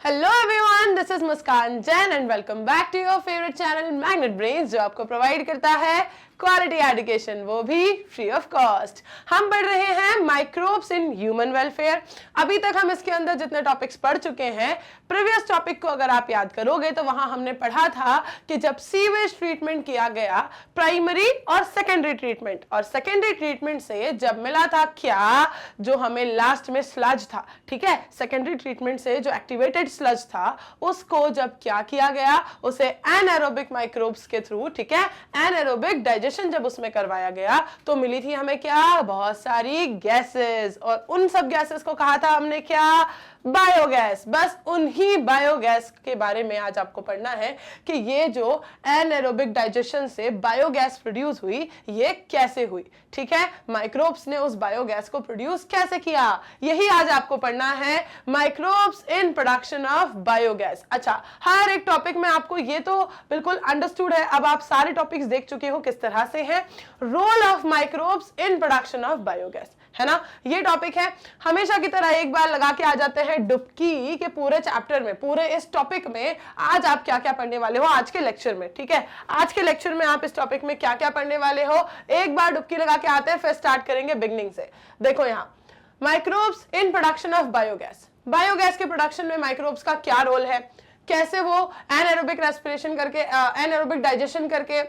Hello everyone, this is Muskan Jain and welcome back to your favourite channel Magnet Brains, जो आपको provide करता है quality education, वो भी फ्री ऑफ कॉस्ट। हम पढ़ रहे हैं माइक्रोब्स इन ह्यूमन वेलफेयर। अभी तक हम इसके अंदर जितने टॉपिक्स पढ़ चुके हैं, प्रीवियस टॉपिक को अगर आप याद करोगे तो वहां हमने पढ़ा था कि जब सीवेज ट्रीटमेंट किया गया, प्राइमरी और सेकेंडरी ट्रीटमेंट, और सेकेंडरी ट्रीटमेंट से जब मिला था क्या, जो हमें लास्ट में स्लज था, ठीक है, सेकेंडरी ट्रीटमेंट से जो एक्टिवेटेड स्लज था उसको जब क्या किया गया, उसे एनारोबिक माइक्रोब्स के थ्रू, ठीक है, एनारोबिक डाइजेशन जब उसमें करवाया गया तो मिली थी हमें क्या, बहुत सारी गैसेस, और उन सब गैसेस को कहा था हमने क्या, बायोगैस। बस उन्हीं बायोगैस के बारे में आज आपको पढ़ना है कि ये जो एनारोबिक डाइजेशन से बायोगैस प्रोड्यूस हुई, ये कैसे हुई, ठीक है, माइक्रोब्स ने उस बायोगैस को प्रोड्यूस कैसे किया, यही आज आपको पढ़ना है, microbes in production of biogas. अच्छा, हर एक टॉपिक में आपको ये तो बिल्कुल अंडरस्टूड है, अब आप सारे टॉपिक्स देख चुके हो किस तरह से है। Role of microbes in production of biogas, है ना, ये टॉपिक है। हमेशा की तरह एक बार लगा के आ जाते हैं डुबकी के पूरे चैप्टर में, पूरे इस टॉपिक में आज आप क्या क्या पढ़ने वाले हो आज के लेक्चर में, ठीक है, आज के लेक्चर में आप इस टॉपिक में क्या क्या पढ़ने वाले हो, एक बार डुबकी लगा के आते हैं, फिर स्टार्ट करेंगे बिगनिंग से। देखो यहाँ, microbes in production of biogas. Biogas के प्रोडक्शन में माइक्रोब्स का क्या रोल है, कैसे वो एनारोबिक रेस्पिरेशन करके, एनारोबिक डाइजेशन करके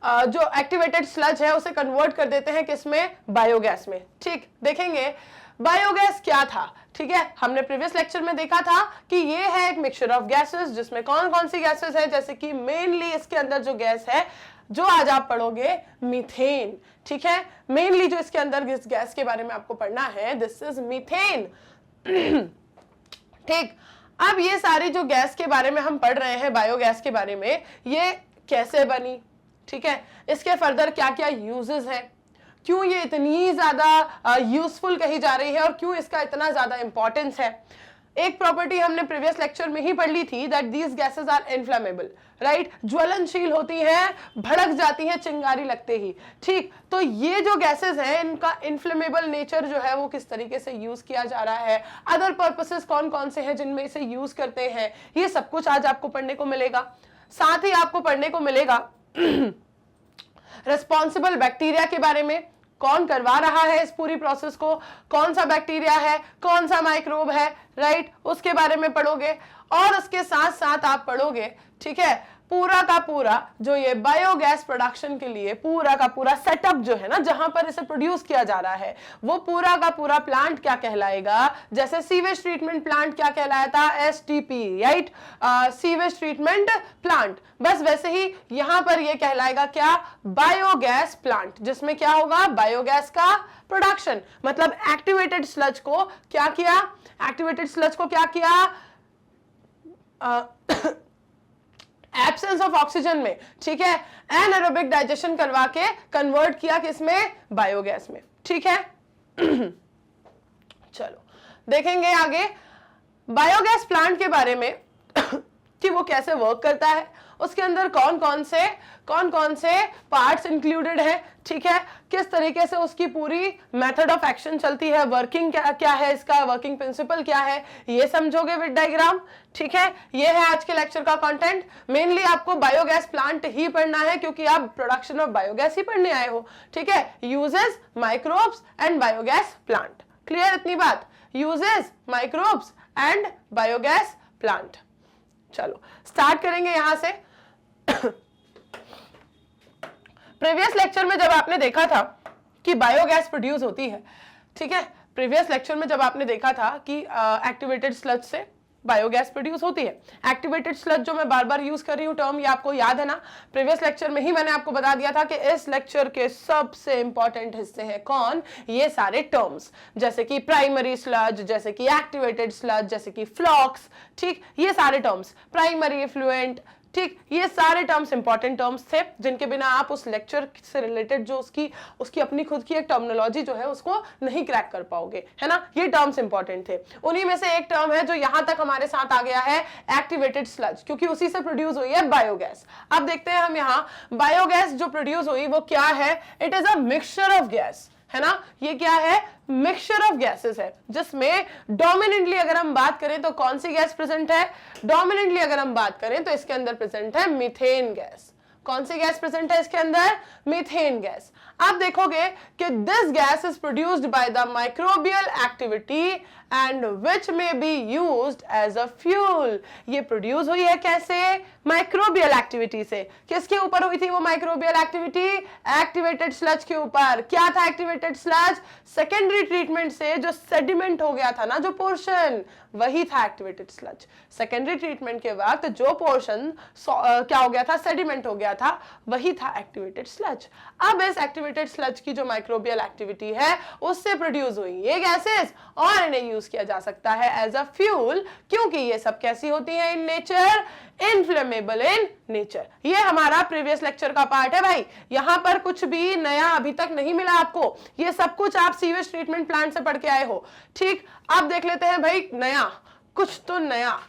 जो एक्टिवेटेड स्लज है उसे कन्वर्ट कर देते हैं किसमें, बायोगैस में। ठीक, देखेंगे बायोगैस क्या था, ठीक है, हमने प्रीवियस लेक्चर में देखा था कि ये है एक मिक्सचर ऑफ गैसेस, जिसमें कौन कौन सी गैसेस है, जैसे कि मेनली इसके अंदर जो गैस है जो आज आप पढ़ोगे, मीथेन, ठीक है, मेनली जो इसके अंदर इस गैस के बारे में आपको पढ़ना है, दिस इज मीथेन। ठीक, अब ये सारी जो गैस के बारे में हम पढ़ रहे हैं, बायोगैस के बारे में, ये कैसे बनी, ठीक है, इसके फर्दर क्या क्या यूजेस हैं, क्यों ये इतनी ज्यादा यूजफुल कही जा रही है और क्यों इसका इतना ज्यादा इंपॉर्टेंस है। एक प्रॉपर्टी हमने प्रीवियस लेक्चर में ही पढ़ ली थी, that these gases are inflammable, right, ज्वलनशील होती हैं, भड़क जाती हैं चिंगारी लगते ही। ठीक, तो ये जो गैसेस हैं इनका इन्फ्लेमेबल नेचर जो है वो किस तरीके से यूज किया जा रहा है, अदर पर्पसेस कौन कौन से हैं जिनमें इसे यूज करते हैं, ये सब कुछ आज आपको पढ़ने को मिलेगा। साथ ही आपको पढ़ने को मिलेगा रिस्पॉन्सिबल बैक्टीरिया के बारे में, कौन करवा रहा है इस पूरी प्रोसेस को, कौन सा बैक्टीरिया है, कौन सा माइक्रोब है, राइट, उसके बारे में पढ़ोगे। और उसके साथ साथ आप पढ़ोगे, ठीक है, पूरा का पूरा जो ये बायोगैस प्रोडक्शन के लिए पूरा का पूरा सेटअप जो है ना, जहां पर इसे प्रोड्यूस किया जा रहा है, वो पूरा का पूरा प्लांट क्या कहलाएगा, जैसे सीवेज ट्रीटमेंट प्लांट क्या कहलाया था, STP, right, sewage treatment plant, बस वैसे ही यहां पर ये कहलाएगा क्या, बायोगैस प्लांट, जिसमें क्या होगा, बायोगैस का प्रोडक्शन, मतलब एक्टिवेटेड स्लज को क्या किया, एक्टिवेटेड स्लज को क्या किया, एब्सेंस ऑफ ऑक्सीजन में, ठीक है, एनारोबिक डाइजेशन करवा के कन्वर्ट किया किसमें, बायोगैस में, ठीक है। चलो देखेंगे आगे बायोगैस प्लांट के बारे में कि वो कैसे वर्क करता है, उसके अंदर कौन कौन से पार्ट्स इंक्लूडेड है, ठीक है, किस तरीके से उसकी पूरी मेथड ऑफ एक्शन चलती है, वर्किंग क्या है, इसका वर्किंग प्रिंसिपल क्या है, ये समझोगे विद डायग्राम, ठीक है। ये है आज के लेक्चर का कंटेंट। मेनली आपको बायोगैस प्लांट ही पढ़ना है क्योंकि आप प्रोडक्शन ऑफ बायोगैस ही पढ़ने आए हो, ठीक है, uses, microbes and biogas plant. Clear इतनी बात, uses, microbes and biogas plant. चलो स्टार्ट करेंगे यहां से। प्रीवियस लेक्चर में जब आपने देखा था कि बायोगैस प्रोड्यूस होती है, ठीक है, प्रीवियस लेक्चर में जब आपने देखा था कि एक्टिवेटेड स्लज से बायोगैस प्रोड्यूस होती है, एक्टिवेटेड स्लज जो मैं बार बार यूज कर रही हूं टर्म, ये आपको याद है ना, प्रीवियस लेक्चर में ही मैंने आपको बता दिया था कि इस लेक्चर के सबसे इंपॉर्टेंट हिस्से हैं कौन, ये सारे टर्म्स, जैसे कि प्राइमरी स्लज, जैसे कि एक्टिवेटेड स्लज, जैसे कि फ्लॉक्स, ठीक, ये सारे टर्म्स, प्राइमरी इफ्लुएंट, ठीक, ये सारे टर्म्स इंपॉर्टेंट टर्म्स थे जिनके बिना आप उस लेक्चर से रिलेटेड जो उसकी अपनी खुद की एक टर्मिनोलॉजी जो है उसको नहीं क्रैक कर पाओगे, है ना, ये टर्म्स इंपॉर्टेंट थे। उन्हीं में से एक टर्म है जो यहां तक हमारे साथ आ गया है, एक्टिवेटेड स्लज, क्योंकि उसी से प्रोड्यूस हुई है बायोगैस। अब देखते हैं हम यहाँ बायोगैस जो प्रोड्यूस हुई वो क्या है, it is a mixture of gas, है ना, ये क्या है, मिक्सचर ऑफ गैसेस है, जिसमें डोमिनेंटली अगर हम बात करें तो कौन सी गैस प्रेजेंट है, डोमिनेंटली अगर हम बात करें तो इसके अंदर प्रेजेंट है मीथेन गैस। कौन सी गैस प्रेजेंट है इसके अंदर, मीथेन गैस। आप देखोगे कि this gas is produced by the microbial activity and which may be used as a fuel. ये प्रोड्यूस हुई है कैसे, माइक्रोबियल एक्टिविटी से। किसके ऊपर हुई थी वो माइक्रोबियल एक्टिविटी, एक्टिवेटेड स्लज के ऊपर। क्या था एक्टिवेटेड स्लज, सेकेंडरी ट्रीटमेंट से जो सेडिमेंट हो गया था ना, जो पोर्शन, वही था एक्टिवेटेड स्लज। सेकेंडरी ट्रीटमेंट के वक्त जो पोर्शन क्या हो गया था, सेडिमेंट हो गया था, वही था एक्टिवेटेड स्लज। अब इस एक्टिवेटेड स्लज की जो माइक्रोबियल एक्टिविटी है उससे प्रोड्यूस हुई ये गैसेस, और इन्हें यूज किया जा सकता है एज अ फ्यूल, क्योंकि ये सब कैसी होती हैं in nature, inflammable in nature. ये हमारा प्रीवियस लेक्चर का पार्ट है भाई, यहां पर कुछ भी नया अभी तक नहीं मिला आपको, ये सब कुछ आप सीवेज ट्रीटमेंट प्लांट से पढ़ के आए हो। ठीक, अब देख लेते हैं भाई नया, कुछ तो नया।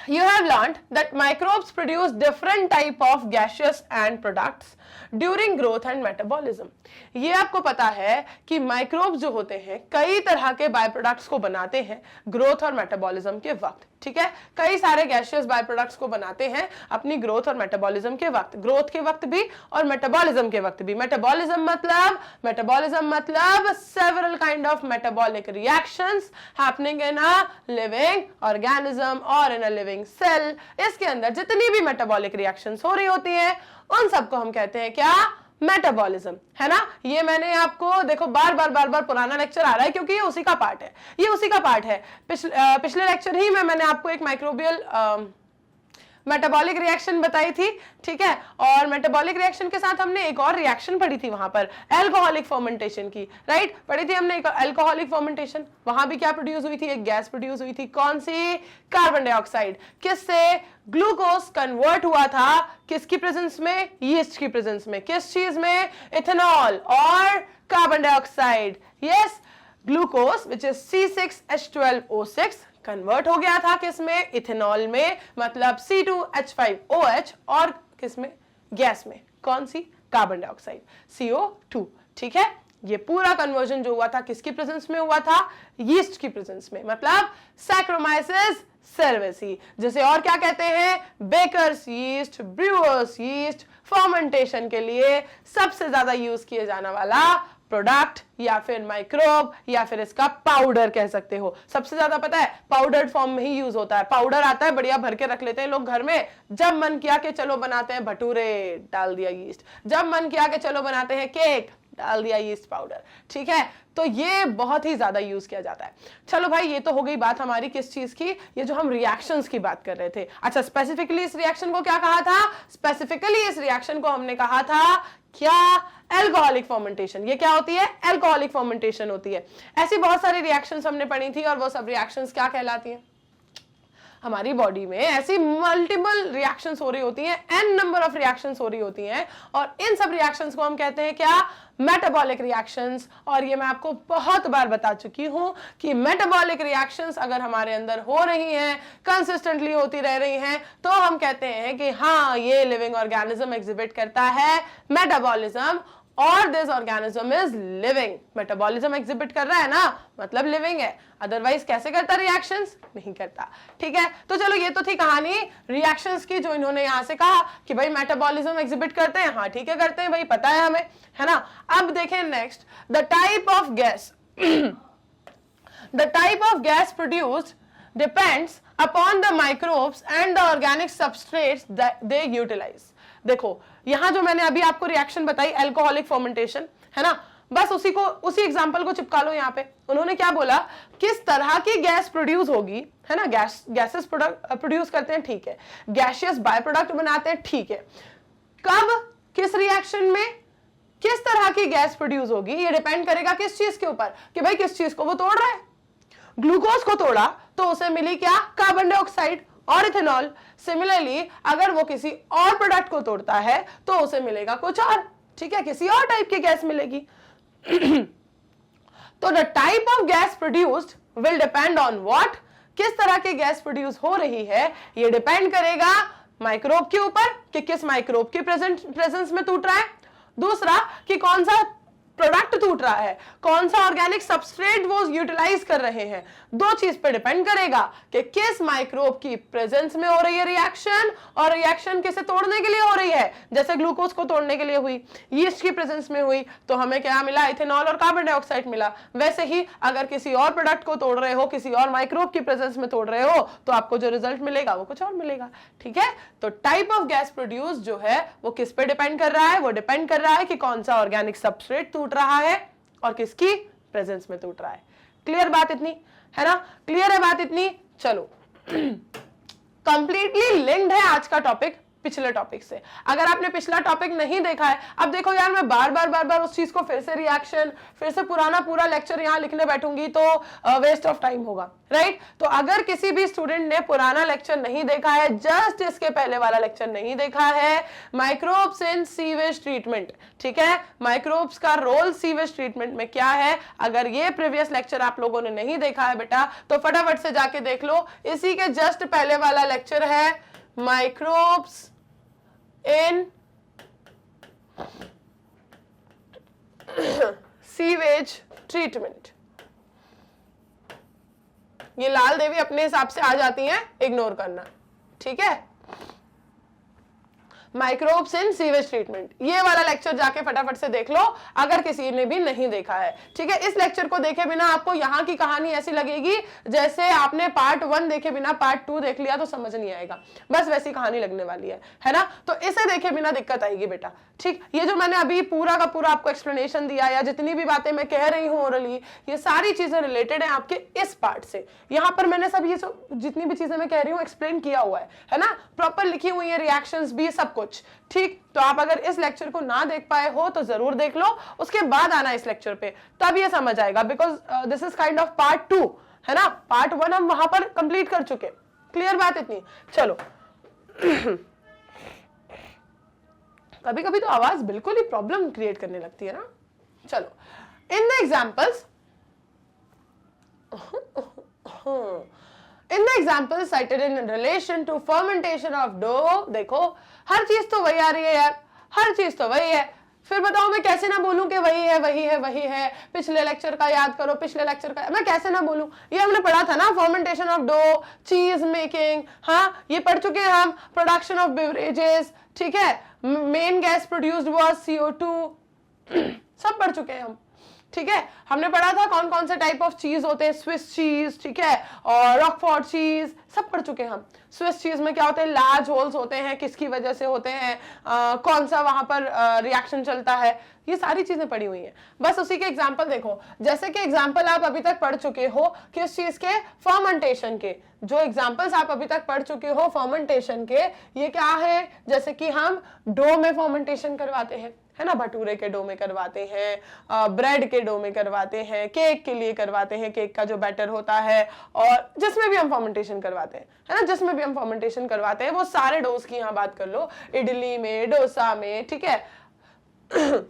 You have learned that microbes produce different type of gaseous and products during growth and metabolism. ये आपको पता है कि माइक्रोब्स जो होते हैं कई तरह के बाय प्रोडक्ट्स को बनाते हैं ग्रोथ और मेटाबॉलिज्म के वक्त। ठीक है, कई सारे गैसियस बाय प्रोडक्ट्स को बनाते हैं अपनी ग्रोथ और मेटाबॉलिज्म के वक्त, ग्रोथ के वक्त भी और मेटाबॉलिज्म के वक्त भी। मेटाबॉलिज्म मतलब several kind of metabolic reactions happening in a living organism और इन अ लिविंग सेल। इसके अंदर जितनी भी मेटाबॉलिक रिएक्शंस हो रही होती हैं उन सबको हम कहते हैं क्या, मेटाबॉलिज्म, है ना। ये मैंने आपको देखो बार बार पुराना लेक्चर आ रहा है क्योंकि ये उसी का पार्ट है, ये उसी का पार्ट है। पिछले लेक्चर ही में मैंने आपको एक माइक्रोबियल मेटाबॉलिक रिएक्शन बताई थी। ठीक है, और मेटाबॉलिक रिएक्शन के साथ हमने एक और रिएक्शन पढ़ी थी वहां पर, अल्कोहलिक फर्मेंटेशन की, राइट, पढ़ी थी हमने अल्कोहलिक फर्मेंटेशन। वहां भी क्या प्रोड्यूस हुई थी, एक गैस प्रोड्यूस हुई थी, कौन सी, कार्बन डाइऑक्साइड। किससे, ग्लूकोज कन्वर्ट हुआ था किसकी प्रेजेंस में, यीस्ट की प्रेजेंस में। किस चीज में, इथेनॉल और carbon dioxide. Yes, glucose which is C6H12O6 convert हो गया था किसमें, इथेनॉल में, मतलब C2H5OH, और किसमें, गैस में, कौन सी, कार्बन डाइऑक्साइड, CO2। ठीक है, ये पूरा कन्वर्जन जो हुआ था किसकी प्रेजेंस में हुआ था, यीस्ट की प्रेजेंस में, मतलब सैक्रोमाइसिस सेरेसी, जिसे और क्या कहते हैं, bakers yeast, brewers yeast. Fermentation के लिए सबसे ज्यादा यूज किए जाने वाला प्रोडक्ट या फिर माइक्रोब या फिर इसका पाउडर कह सकते हो। सबसे ज्यादा पता है पाउडर्ड फॉर्म में ही यूज होता है। पाउडर आता है बढ़िया भर के रख लेते हैं लोग घर में, जब मन किया कि चलो बनाते हैं भटूरे, डाल दिया यीस्ट, जब मन किया कि चलो बनाते हैं केक, डाल दिया यीस्ट पाउडर। ठीक है, तो ये बहुत ही ज्यादा यूज किया जाता है। चलो भाई, ये तो हो गई बात हमारी किस चीज की, ये जो हम रिएक्शंस की बात कर रहे थे। अच्छा, स्पेसिफिकली इस रिएक्शन को क्या कहा था, स्पेसिफिकली इस रिएक्शन को हमने कहा था क्या, अल्कोहलिक फर्मेंटेशन। ये क्या होती है, अल्कोहलिक फर्मेंटेशन होती है। ऐसी बहुत सारी रिएक्शंस हमने पढ़ी थी और वो सब रिएक्शंस क्या कहलाती हैं, हमारी बॉडी में ऐसी मल्टीपल रिएक्शंस हो रही होती हैं, n नंबर ऑफ रिएक्शंस हो रही होती हैं, और इन सब रिएक्शंस को हम कहते हैं क्या, मेटाबॉलिक रिएक्शंस। और ये मैं आपको बहुत बार बता चुकी हूं कि मेटाबॉलिक रिएक्शंस अगर हमारे अंदर हो रही हैं, कंसिस्टेंटली होती रह रही हैं, तो हम कहते हैं कि हाँ, ये लिविंग ऑर्गेनिज्म एग्जिबिट करता है मेटाबॉलिज्म, और this organism is living. Metabolism exhibit कर रहा है ना, मतलब लिविंग है, अदरवाइज कैसे करता रिएक्शंस, नहीं करता। ठीक है, तो चलो ये तो थी कहानी रिएक्शंस की, जो इन्होंने यहां से कहा कि भाई मेटाबॉलिज्म एग्जिबिट करते हैं। हाँ ठीक है, करते हैं भाई, पता है हमें, है ना। अब देखें next, the type of gas the type of gas produced depends upon the microbes and the organic substrates they utilise. देखो यहां जो मैंने अभी आपको रिएक्शन बताई अल्कोहलिक फर्मेंटेशन, है ना, बस उसी एग्जांपल को चिपका लो यहाँ पे। उन्होंने क्या बोला, किस तरह की गैस प्रोड्यूस होगी, है ना, गैसेस प्रोड्यूस करते हैं, ठीक है, गैसियस बाय प्रोडक्ट बनाते हैं, ठीक है, कब, किस रिएक्शन में, किस तरह की गैस प्रोड्यूस होगी, ये डिपेंड करेगा किस चीज के ऊपर, कि भाई किस चीज को वो तोड़ रहा है। ग्लूकोज को तोड़ा तो उसे मिली क्या, कार्बन डाइऑक्साइड और इथेनॉल। सिमिलरली अगर वो किसी और प्रोडक्ट को तोड़ता है तो उसे मिलेगा कुछ और, ठीक है, किसी और टाइप की गैस मिलेगी। तो the type of gas produced will depend on what, किस तरह की गैस प्रोड्यूस हो रही है, ये डिपेंड करेगा माइक्रोब के ऊपर कि किस माइक्रोब के प्रेजेंस में टूट रहा है, दूसरा कि कौन सा प्रोडक्ट टूट रहा है, कौन सा ऑर्गेनिक सबस्ट्रेट वो यूटिलाइज कर रहे हैं। दो चीज पे डिपेंड करेगा कि किस माइक्रोब की प्रेजेंस में हो रही है रिएक्शन, और रिएक्शन किसे तोड़ने के लिए हो रही है। जैसे ग्लूकोज को तोड़ने के लिए हुई, यीस्ट की प्रेजेंस में हुई तो हमें क्या मिला, इथेनॉल और कार्बन डाइऑक्साइड मिला। वैसे ही अगर किसी और प्रोडक्ट को तोड़ रहे हो, किसी और माइक्रोब की प्रेजेंस में तोड़ रहे हो, तो आपको जो रिजल्ट मिलेगा वो कुछ और मिलेगा। ठीक है, तो टाइप ऑफ गैस प्रोड्यूस जो है वो किस पे डिपेंड कर रहा है, वो डिपेंड कर रहा है कि कौन सा ऑर्गेनिक सबस्ट्रेट टूट रहा है और किसकी प्रेजेंस में टूट रहा है। क्लियर बात इतनी है ना, क्लियर है बात इतनी। चलो कंप्लीटली लिंक्ड है आज का टॉपिक पिछले टॉपिक से। अगर आपने पिछला टॉपिक नहीं देखा है, अब देखो यार मैं बार बार उस चीज को फिर से रिएक्शन, फिर से पुराना पूरा लेक्चर यहां लिखने बैठूंगी तो वेस्ट ऑफ टाइम होगा, राइट। तो अगर किसी भी स्टूडेंट ने पुराना लेक्चर नहीं देखा है, जस्ट इसके पहले वाला लेक्चर नहीं देखा है, माइक्रोब्स इन सीवेज ट्रीटमेंट, ठीक है, माइक्रोब्स का रोल सीवेज ट्रीटमेंट में क्या है, अगर ये प्रीवियस लेक्चर आप लोगों ने नहीं देखा है बेटा तो फटाफट से जाके देख लो। इसी के जस्ट पहले वाला लेक्चर है माइक्रोब्स इन सीवेज ट्रीटमेंट। ये लाल देवी अपने हिसाब से आ जाती हैं, इग्नोर करना, ठीक है। माइक्रोब्स इन सीवेज ट्रीटमेंट, ये वाला लेक्चर जाके फटाफट से देख लो अगर किसी ने भी नहीं देखा है, ठीक है। इस लेक्चर को देखे बिना आपको यहाँ की कहानी ऐसी लगेगी जैसे आपने पार्ट 1 देखे बिना पार्ट 2 देख लिया तो समझ नहीं आएगा, बस वैसी कहानी लगने वाली है ना। तो इसे देखे बिना दिक्कत आएगी बेटा, ठीक। ये जो मैंने अभी पूरा का पूरा आपको एक्सप्लेनेशन दिया या जितनी भी बातें मैं कह रही हूँ ओरली, ये सारी चीजें रिलेटेड है आपके इस पार्ट से। यहाँ पर मैंने सब ये जितनी भी चीजें मैं कह रही हूँ एक्सप्लेन किया हुआ है ना, प्रॉपर लिखी हुई है, रिएक्शंस भी सब कुछ, ठीक। तो आप अगर इस लेक्चर को ना देख पाए हो तो जरूर देख लो, उसके बाद आना इस लेक्चर पे, तब ये समझ आएगा, because this is kind of part 2 है ना। पार्ट 1 हम वहां पर कंप्लीट कर चुके। क्लियर बात इतनी। चलो कभी कभी तो आवाज बिल्कुल ही प्रॉब्लम क्रिएट करने लगती है ना। चलो in the examples, in the example cited in relation to fermentation of dough, देखो हर चीज तो वही आ रही है यार, हर चीज तो वही है। फिर बताओ मैं कैसे ना बोलूं कि वही है वही है वही है। पिछले लेक्चर का याद करो, पिछले लेक्चर का मैं कैसे ना बोलूं, ये हमने पढ़ा था ना, फर्मेंटेशन ऑफ डो, चीज मेकिंग, हाँ ये पढ़ चुके हैं हम। प्रोडक्शन ऑफ बेवरेजेस, ठीक है, main gas produced was CO2, सब पढ़ चुके हैं हम, ठीक है। हमने पढ़ा था कौन कौन से टाइप ऑफ चीज होते हैं, स्विस चीज, ठीक है, और रॉकफोर्ट चीज, सब पढ़ चुके हैं हम। स्विस चीज में क्या होते हैं, लार्ज होल्स होते हैं, किसकी वजह से होते हैं, कौन सा वहां पर रिएक्शन चलता है, ये सारी चीजें पढ़ी हुई हैं। बस उसी के एग्जांपल देखो, जैसे कि एग्जांपल आप अभी तक पढ़ चुके हो किस चीज के, फर्मेंटेशन के। जो एग्जांपल्स आप अभी तक पढ़ चुके हो फर्मेंटेशन के, ये क्या है, जैसे कि हम डो में फर्मेंटेशन करवाते हैं, है ना, भटूरे के डो में करवाते हैं, ब्रेड के डो में करवाते हैं, केक के लिए करवाते हैं, केक का जो बैटर होता है, और जिसमें भी हम फर्मेंटेशन करवाते हैं, है ना, जिसमें भी हम फर्मेंटेशन करवाते हैं वो सारे डोज की यहाँ बात कर लो, इडली में, डोसा में, ठीक है।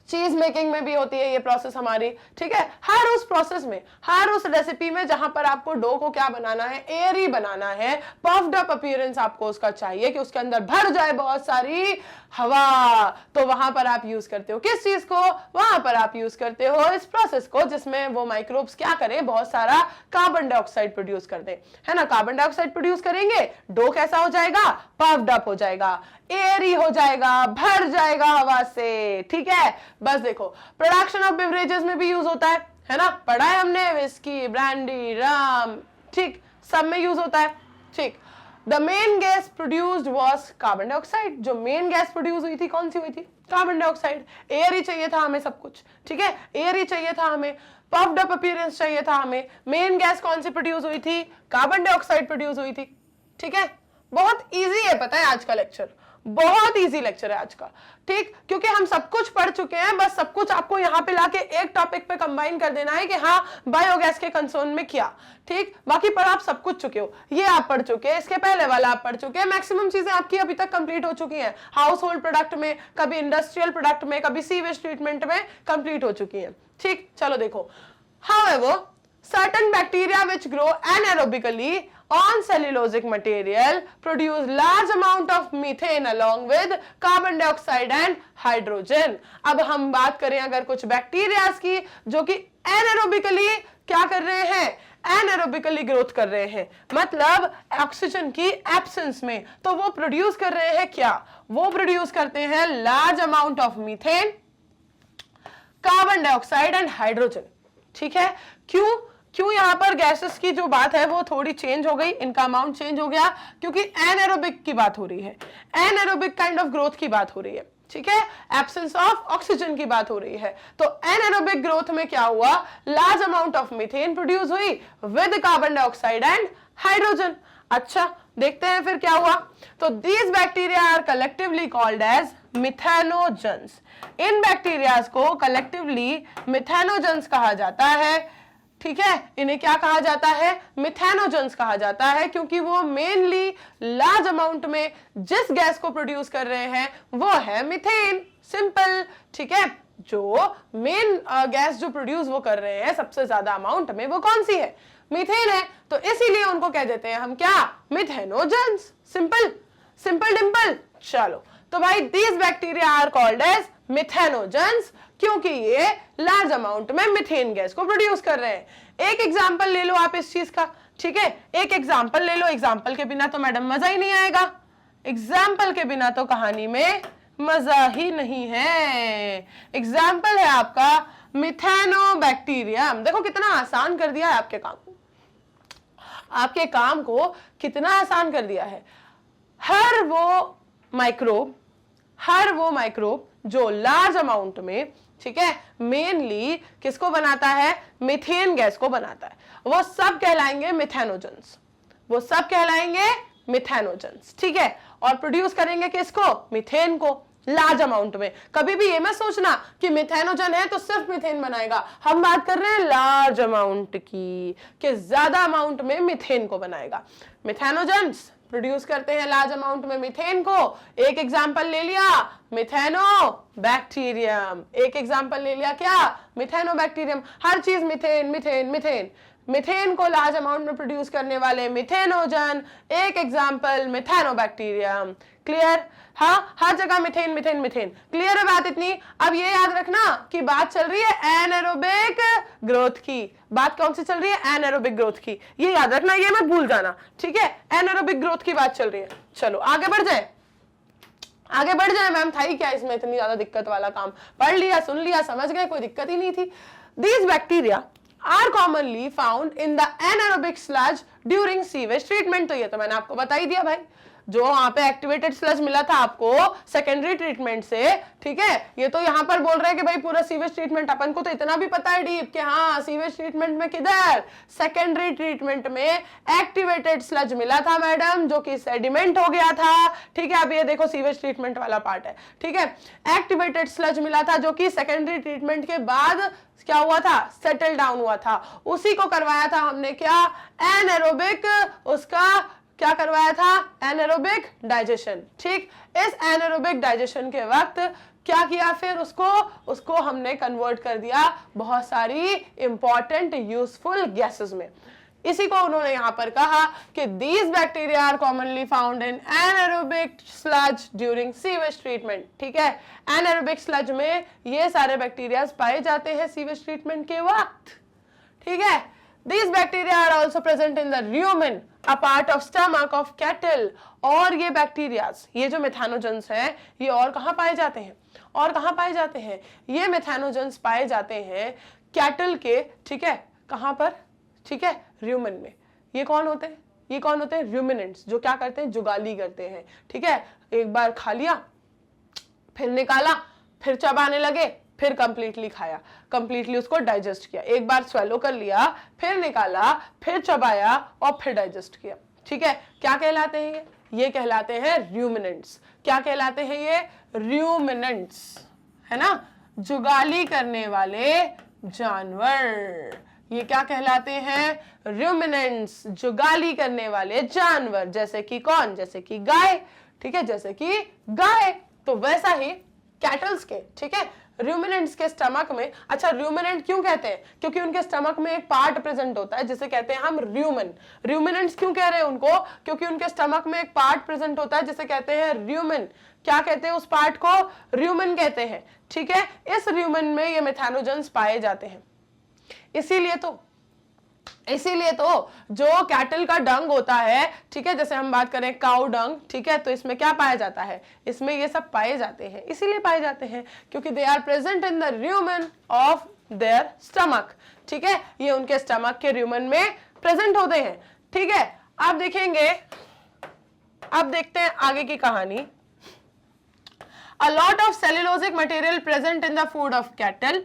चीज मेकिंग में भी होती है ये प्रोसेस हमारी, ठीक है। हर उस प्रोसेस में, हर उस रेसिपी में जहां पर आपको डो को क्या बनाना है, एयरी बनाना है, पफ्ड अप अपीयरेंस आपको उसका चाहिए कि उसके अंदर भर जाए बहुत सारी हवा, तो वहां पर आप यूज करते हो किस चीज को, वहां पर आप यूज करते हो इस प्रोसेस को जिसमें वो माइक्रोब्स क्या करें, बहुत सारा कार्बन डाइऑक्साइड प्रोड्यूस कर दे, है ना। कार्बन डाइऑक्साइड प्रोड्यूस करेंगे, डो कैसा हो जाएगा, पफ्ड अप हो जाएगा, एयरी हो जाएगा, भर जाएगा हवा से, ठीक है। बस देखो प्रोडक्शन ऑफ बेवरेजेस में भी यूज होता है ना, पढ़ा है हमने, विस्की, ब्रांडी, रम, ठीक, सब में यूज होता है, ठीक। The main gas produced was carbon dioxide, जो मेन गैस प्रोड्यूस हुई थी कौन सी हुई थी, कार्बन डाइऑक्साइड। एयर ही चाहिए था हमें सब कुछ, ठीक है, एयर ही चाहिए था हमें, पफ्ड अप अपीयरेंस चाहिए था हमें। मेन गैस कौन सी प्रोड्यूस हुई थी, कार्बन डाइऑक्साइड प्रोड्यूस हुई थी, ठीक है। बहुत इजी है, पता है आज का लेक्चर बहुत इजी लेक्चर है आज का, ठीक, क्योंकि हम सब कुछ पढ़ चुके हैं, बस सब कुछ आपको यहाँ पे लाके एक टॉपिक पे कंबाइन कर देना है कि हाँ बायोगैस के कंसर्न में क्या, ठीक। बाकी पर आप सब कुछ चुके हो, ये आप पढ़ चुके हैं, इसके पहले वाला आप पढ़ चुके हैं, मैक्सिमम चीजें आपकी अभी तक कंप्लीट हो चुकी हैं, हाउस होल्ड प्रोडक्ट में, कभी इंडस्ट्रियल प्रोडक्ट में, कभी सीवेज ट्रीटमेंट में कंप्लीट हो चुकी है, ठीक। चलो देखो, however certain bacteria which grow anaerobically on cellulosic material produce large amount of methane along with carbon dioxide and hydrogen। अब हम बात करें अगर कुछ बैक्टीरियाज की जो कि एनारोबिकली क्या कर रहे हैं, एनारोबिकली ग्रोथ कर रहे हैं, मतलब ऑक्सीजन की एब्सेंस में, तो वो प्रोड्यूस कर रहे हैं क्या, वो प्रोड्यूस करते हैं large amount of methane, carbon dioxide and hydrogen. ठीक है, क्यों यहां पर गैसेस की जो बात है वो थोड़ी चेंज हो गई, इनका अमाउंट चेंज हो गया, क्योंकि एनारोबिक की बात हो रही है, एनारोबिक काइंड ऑफ ग्रोथ की बात हो रही है। ठीक है, एब्सेंस ऑफ ऑक्सीजन की बात हो रही है। तो एनारोबिक ग्रोथ में क्या हुआ, large amount of methane produce हुई with carbon dioxide and hydrogen. अच्छा, देखते हैं फिर क्या हुआ। तो these bacteria are collectively called as methanogens. इन बैक्टीरियाज को कलेक्टिवली मिथेनोजेंस कहा जाता है। ठीक है, इन्हें क्या कहा जाता है, मिथेनोजेंस कहा जाता है, क्योंकि वो मेनली लार्ज अमाउंट में जिस गैस को प्रोड्यूस कर रहे हैं वो है मीथेन। सिंपल। ठीक है, जो मेन गैस जो प्रोड्यूस वो कर रहे हैं सबसे ज्यादा अमाउंट में, वो कौन सी है, मीथेन है। तो इसीलिए उनको कह देते हैं हम क्या, मिथेनोजेंस। Simple, simple Dimple. चलो, तो भाई these bacteria are called as methanogens, क्योंकि ये लार्ज अमाउंट में मिथेन गैस को प्रोड्यूस कर रहे हैं। एक एग्जांपल ले लो आप इस चीज का। ठीक है, एक एग्जांपल ले लो, एग्जांपल के बिना तो मैडम मजा ही नहीं आएगा, एग्जांपल के बिना तो कहानी में मजा ही नहीं है। एग्जांपल है आपका मिथेनोबैक्टीरियम। देखो कितना आसान कर दिया है आपके काम को, आपके काम को कितना आसान कर दिया है। हर वो माइक्रोब जो लार्ज अमाउंट में, ठीक है, मेनली किसको बनाता है, मीथेन गैस को बनाता है, वो सब कहलाएंगे मिथेनोजेंस, वो सब कहलाएंगे मिथेनोजेंस। ठीक है, और प्रोड्यूस करेंगे किसको, मीथेन को, लार्ज अमाउंट में। कभी भी ये मत सोचना कि मिथेनोजन है तो सिर्फ मीथेन बनाएगा, हम बात कर रहे हैं लार्ज अमाउंट की, कि ज्यादा अमाउंट में मीथेन को बनाएगा। मिथेनोजेंस प्रोड्यूस करते हैं लार्ज अमाउंट में मीथेन को। एक एग्जांपल ले लिया मिथेनोबैक्टीरियम, एक एग्जांपल ले लिया क्या, मिथेनोबैक्टीरियम। हर चीज मीथेन मीथेन मीथेन, मीथेन को लार्ज अमाउंट में प्रोड्यूस करने वाले मिथेनोजन, एक एग्जांपल मिथेनोबैक्टीरियम। क्लियर, हाँ, हर जगह मिथेन मिथेन मिथेन। क्लियर है बात इतनी। अब ये याद रखना कि बात चल रही है एनारोबिक ग्रोथ की। बात कौन सी चल रही है, एनारोबिक ग्रोथ की, ये याद रखना, ये मत भूल जाना। ठीक है, एनारोबिक ग्रोथ की बात चल रही है। चलो आगे बढ़ जाए, आगे बढ़ जाए। मैम था ही क्या इसमें इतनी ज्यादा दिक्कत वाला काम, पढ़ लिया, सुन लिया, समझ गए, कोई दिक्कत ही नहीं थी। These bacteria are commonly found in the anaerobic sludge during sewage treatment. तो ये तो मैंने आपको बता ही दिया भाई, जो वहां पे एक्टिवेटेड स्लज मिला था आपको सेकेंडरी ट्रीटमेंट से। ठीक है, ये तो यहां पर बोल रहे हैं कि भाई पूरा सीवेज ट्रीटमेंट, अपन को तो इतना भी पता है डीप कि हाँ सीवेज ट्रीटमेंट में किधर, सेकेंडरी ट्रीटमेंट में एक्टिवेटेड स्लज मिला था मैडम, जो कि सेडिमेंट हो गया था। ठीक है, अब ये देखो सीवेज ट्रीटमेंट वाला पार्ट है। ठीक है, एक्टिवेटेड स्लज मिला था जो कि सेकेंडरी ट्रीटमेंट के बाद क्या हुआ था, सेटल डाउन हुआ था। उसी को करवाया था हमने क्या, एनारोबिक, उसका क्या करवाया था, एनारोबिक डाइजेशन। ठीक, इस एनारोबिक डाइजेशन के वक्त क्या किया, फिर उसको हमने कन्वर्ट कर दिया बहुत सारी इंपॉर्टेंट यूजफुल गैसेस में। इसी को उन्होंने यहां पर कहा कि these bacteria are commonly found in anaerobic sludge during sewage treatment. ठीक है, एनारोबिक स्लज में ये सारे बैक्टीरिया पाए जाते हैं सीवेज ट्रीटमेंट के वक्त। ठीक है, these bacteria are also present in the rumen, a part of stomach of cattle। और ये बैक्टीरियाज, ये जो मिथेनोजेंस हैं, ये और कहाँ पाए जाते हैं, और कहाँ पाए जाते हैं, ये मिथेनोजेंस पाए जाते हैं कैटल के। ठीक है, कहाँ पर, ठीक है, रूमेन में। ये कौन होते हैं, ये कौन होते हैं, रूमिनेंट्स, जो क्या करते हैं, जुगाली करते हैं। ठीक है, एक बार खा लिया, फिर निकाला, फिर चबाने लगे, फिर कंप्लीटली खाया, कंप्लीटली उसको डाइजेस्ट किया। एक बार स्वेलो कर लिया, फिर निकाला, फिर चबाया और फिर डाइजेस्ट किया। ठीक है, क्या कहलाते हैं ये कहलाते हैं रूमिनेंट्स। क्या कहलाते हैं ये, रूमिनेंट्स, है ना, जुगाली करने वाले जानवर। ये क्या कहलाते हैं, रूमिनेंट्स, जुगाली करने वाले जानवर। जैसे कि कौन, जैसे कि गाय। ठीक है, जैसे कि गाय। तो वैसा ही कैटल्स के, ठीक है, रूमिनेंट्स के स्टमक में, अच्छा रूमिनेंट क्यों कहते हैं, क्योंकि उनके स्टमक में एक पार्ट प्रेजेंट होता है जिसे कहते हैं हम र्यूमन। रूमिनेंट्स क्यों कह रहे हैं उनको, क्योंकि उनके स्टमक में एक पार्ट प्रेजेंट होता है जिसे कहते हैं र्यूमन। क्या कहते हैं उस पार्ट को, र्यूमन कहते हैं। ठीक है, इस र्यूमन में ये मेथानोजेंस पाए जाते हैं। इसीलिए तो जो कैटल का डंग होता है, ठीक है, जैसे हम बात करें काउ डंग, ठीक है, तो इसमें क्या पाया जाता है, इसमें ये सब पाए जाते हैं। इसीलिए पाए जाते हैं क्योंकि they are present in the rumen of their stomach. ठीक है, ये उनके स्टमक के र्यूमन में प्रेजेंट होते हैं। ठीक है, आप देखेंगे, अब देखते हैं आगे की कहानी। A lot of cellulosic material present in the food of cattle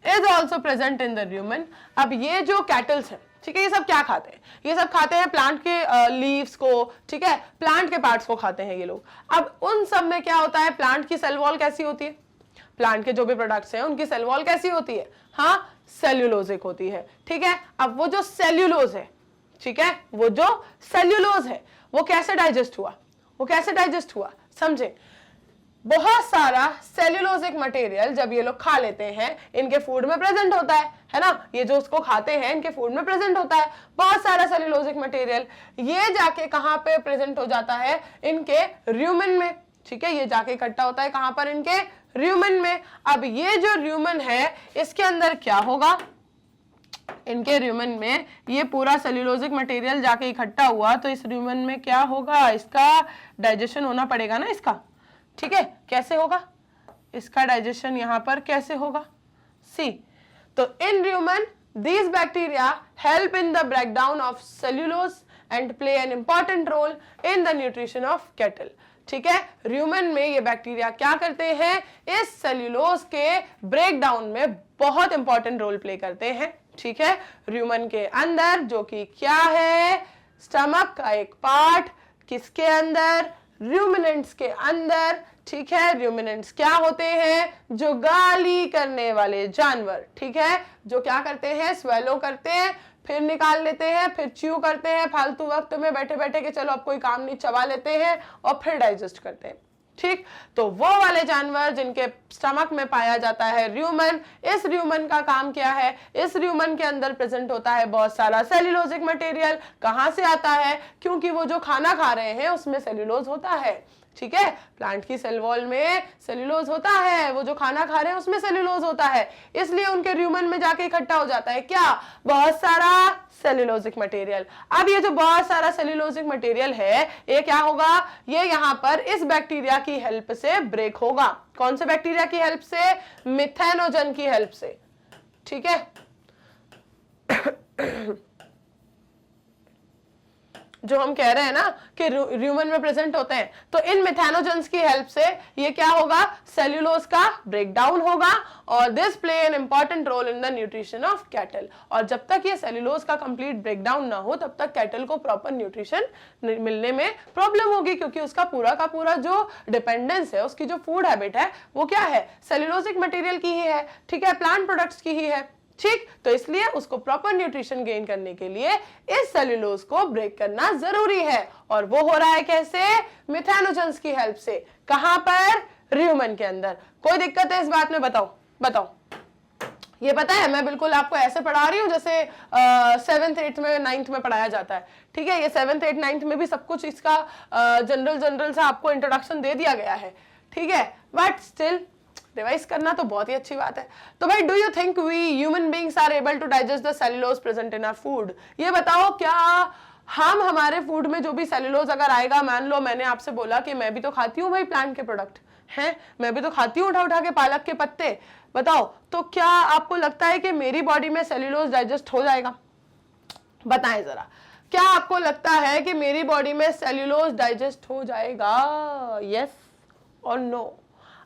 is also present in the rumen। अब ये जो कैटल्स हैं, ठीक है, ये सब क्या खाते हैं, ये सब खाते हैं प्लांट के लीव्स को, ठीक है, प्लांट के पार्ट्स को खाते हैं ये लोग। अब उन सब में क्या होता है, प्लांट की सेल वॉल कैसी होती है, प्लांट के जो भी प्रोडक्ट्स हैं उनकी सेल वॉल कैसी होती है, हाँ सेल्यूलोजिक होती है। ठीक है, अब वो जो सेल्यूलोज है, ठीक है, वो जो सेल्यूलोज है वो कैसे डाइजेस्ट हुआ, समझे। बहुत सारा सेल्यूलोजिक मटेरियल जब ये लोग खा लेते हैं इनके फूड में प्रेजेंट होता है ना, ये जो उसको खाते हैं इनके फूड में प्रेजेंट होता है बहुत सारा सेल्यूलोजिक मटेरियल। ये जाके कहां पे प्रेजेंट हो जाता है, इनके र्यूमन में। ठीक है, ये जाके इकट्ठा होता है कहां पर, इनके र्यूमन में। अब ये जो र्यूमन है इसके अंदर क्या होगा, इनके र्यूमन में ये पूरा सेल्यूलोजिक मटेरियल जाके इकट्ठा हुआ तो इस र्यूमन में क्या होगा, इसका डाइजेशन होना पड़ेगा ना इसका। ठीक है, कैसे होगा इसका डाइजेशन, यहां पर कैसे होगा, सी। तो इन र्यूमन these bacteria help in the breakdown of cellulose and play an important role in the nutrition of cattle। ठीक है, र्यूमन में ये बैक्टीरिया क्या करते हैं, इस सेल्यूलोज के ब्रेकडाउन में बहुत इंपॉर्टेंट रोल प्ले करते हैं। ठीक है, र्यूमन के अंदर जो कि क्या है, स्टमक का एक पार्ट, किसके अंदर, रूमिनेंट्स के अंदर। ठीक है, रूमिनेंट्स क्या होते हैं, जो गाली करने वाले जानवर। ठीक है, जो क्या करते हैं, स्वेलो करते हैं, फिर निकाल लेते हैं, फिर च्यू करते हैं, फालतू वक्त में बैठे बैठे के चलो अब कोई काम नहीं, चबा लेते हैं और फिर डाइजेस्ट करते हैं। ठीक, तो वो वाले जानवर जिनके स्टमक में पाया जाता है र्यूमन, इस र्यूमन का काम क्या है, इस र्यूमन के अंदर प्रेजेंट होता है बहुत सारा सेल्यूलोजिक मटेरियल। कहां से आता है, क्योंकि वो जो खाना खा रहे हैं उसमें सेल्यूलोज होता है। ठीक है, प्लांट की सेल वॉल में सेल्यूलोज होता है, वो जो खाना खा रहे हैं उसमें सेल्यूलोज होता है, इसलिए उनके र्यूमन में जाके इकट्ठा हो जाता है क्या, बहुत सारा सेल्यूलोजिक मटेरियल। अब ये जो बहुत सारा सेल्यूलोजिक मटेरियल है ये क्या होगा, ये यहाँ पर इस बैक्टीरिया की हेल्प से ब्रेक होगा। कौन से बैक्टीरिया की हेल्प से, मिथेनोजन की हेल्प से। ठीक है, जो हम कह रहे हैं ना कि र्यूमन में प्रेजेंट होते हैं, तो इन मिथेनोजेंस की हेल्प से ये क्या होगा, सेल्यूलोज का ब्रेकडाउन होगा और this play an important role in the nutrition of cattle. और जब तक ये सेल्यूलोज का कंप्लीट ब्रेकडाउन ना हो तब तक कैटल को प्रॉपर न्यूट्रिशन मिलने में प्रॉब्लम होगी, क्योंकि उसका पूरा का पूरा जो डिपेंडेंस है, उसकी जो फूड हैबिट है वो क्या है, सेल्यूलोजिक मटेरियल की ही है। ठीक है, प्लांट प्रोडक्ट्स की ही है। ठीक, तो इसलिए उसको प्रॉपर न्यूट्रिशन गेन करने के लिए इस सेल्यूलोज को ब्रेक करना जरूरी है, और वो हो रहा है कैसे, मिथेनोजेंस की हेल्प से। कहां पर, र्यूमन के अंदर। कोई दिक्कत है इस बात में, बताओ। ये पता है मैं बिल्कुल आपको ऐसे पढ़ा रही हूँ जैसे 7th 8th में 9th में पढ़ाया जाता है। ठीक है, ये 7th 8th 9th में भी सब कुछ इसका जनरल सा आपको इंट्रोडक्शन दे दिया गया है। ठीक है, बट स्टिल रिवाइज करना तो बहुत ही अच्छी बात है। तो भाई, do you think we human beings are able to digest the cellulose present in our food. ये बताओ, क्या हम हमारे फूड में जो भी सेल्यूलोज अगर आएगा, मान लो मैंने आपसे बोला कि मैं भी तो खाती हूँ भाई प्लांट के प्रोडक्ट हैं, मैं भी तो खाती हूँ उठा के पालक के पत्ते, बताओ तो क्या आपको लगता है कि मेरी बॉडी में सेल्यूलोज डाइजेस्ट हो जाएगा? बताएं जरा, क्या आपको लगता है कि मेरी बॉडी में सेल्यूलोज डाइजेस्ट हो जाएगा, यस और नो?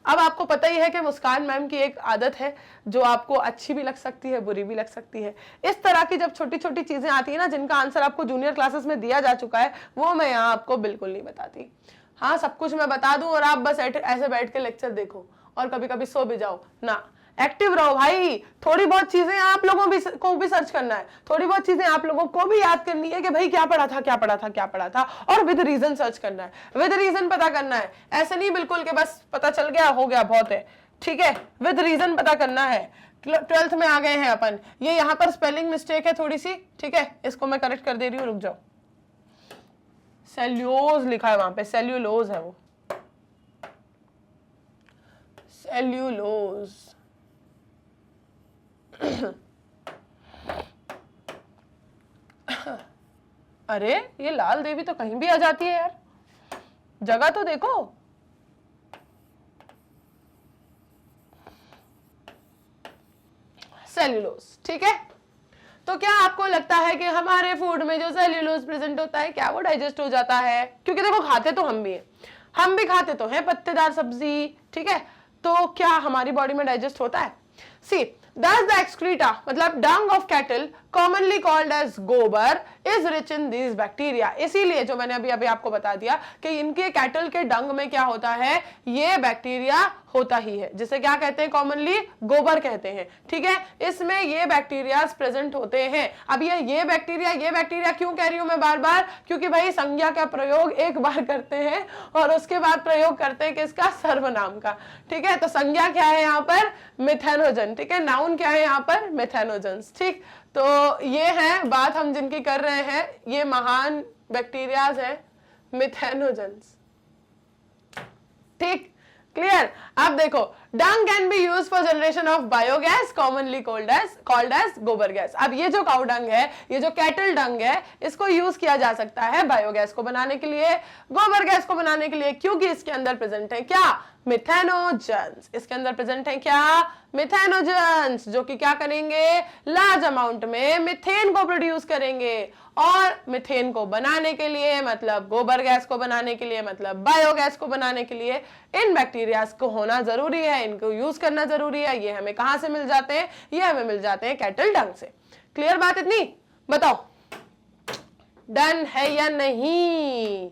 अब आपको पता ही है कि मुस्कान मैम की एक आदत है जो आपको अच्छी भी लग सकती है, बुरी भी लग सकती है। इस तरह की जब छोटी छोटी चीजें आती है ना जिनका आंसर आपको जूनियर क्लासेस में दिया जा चुका है, वो मैं यहाँ आपको बिल्कुल नहीं बताती। हाँ, सब कुछ मैं बता दूं और आप बस ऐसे बैठ के लेक्चर देखो और कभी कभी सो भी जाओ ना। एक्टिव रहो भाई, थोड़ी बहुत चीजें आप लोगों को भी सर्च करना है, थोड़ी बहुत चीजें आप लोगों को भी याद करनी है कि भाई क्या पढ़ा था और विद रीजन सर्च करना है, विद रीजन पता करना है। ऐसे नहीं बिल्कुल कि बस पता चल गया हो गया बहुत है, ठीक है, विद रीजन पता करना है। 12th में आ गए हैं अपन। ये यहाँ पर स्पेलिंग मिस्टेक है थोड़ी सी, ठीक है, इसको मैं करेक्ट कर दे रही हूँ, रुक जाओ। सेल्यूलोज लिखा है वहां पे, सेल्यूलोज है वो, सेल्यूलोज। अरे ये लाल देवी तो कहीं भी आ जाती है यार, जगह तो देखो। सेल्यूलोज, ठीक है। तो क्या आपको लगता है कि हमारे फूड में जो सेल्यूलोज प्रेजेंट होता है, क्या वो डाइजेस्ट हो जाता है? क्योंकि देखो खाते तो हम भी हैं, हम भी खाते तो हैं पत्तेदार सब्जी, ठीक है, तो क्या हमारी बॉडी में डाइजेस्ट होता है? सी Thus the excreta, मतलब dung of cattle, commonly called as गोबर, is rich in these bacteria। इसीलिए जो मैंने अभी आपको बता दिया कि इनके कैटल के डंग में क्या होता है, ये बैक्टीरिया होता ही है, जिसे क्या कहते हैं, कॉमनली गोबर कहते हैं, ठीक है। इसमें ये बैक्टीरिया प्रेजेंट होते हैं। अब ये बैक्टीरिया क्यों कह रही हूं मैं बार बार? क्योंकि भाई संज्ञा का प्रयोग एक बार करते हैं और उसके बाद प्रयोग करते हैं किसका? सर्वनाम का, ठीक है। तो संज्ञा क्या है यहाँ पर? मिथेनोजन, ठीक है। नाउन क्या है यहाँ पर? मिथेनोजन्स, ठीक। तो ये है बात हम जिनकी कर रहे हैं, ये महान बैक्टीरियाज हैं, मिथेनोजन्स, ठीक, क्लियर। अब देखो, dung can be use for generation of biogas, commonly called as gobar gas. अब ये जो काउ डंग है, ये जो कैटल डंग है, इसको यूज किया जा सकता है बायोगैस को बनाने के लिए, गोबर गैस को बनाने के लिए, क्योंकि इसके अंदर प्रेजेंट है क्या? मिथेनोजन्स। इसके अंदर प्रेजेंट है क्या? मिथेनोजन्स, जो कि क्या करेंगे? लार्ज अमाउंट में मिथेन को प्रोड्यूस करेंगे, और मिथेन को बनाने के लिए, मतलब गोबर गैस को बनाने के लिए, मतलब बायोगैस को बनाने के लिए इन बैक्टीरियाज को होना जरूरी है, इनको यूज करना जरूरी है। ये हमें कहां से मिल जाते हैं? ये हमें मिल जाते हैं कैटल डंग से। क्लियर बात इतनी? बताओ डन है या नहीं?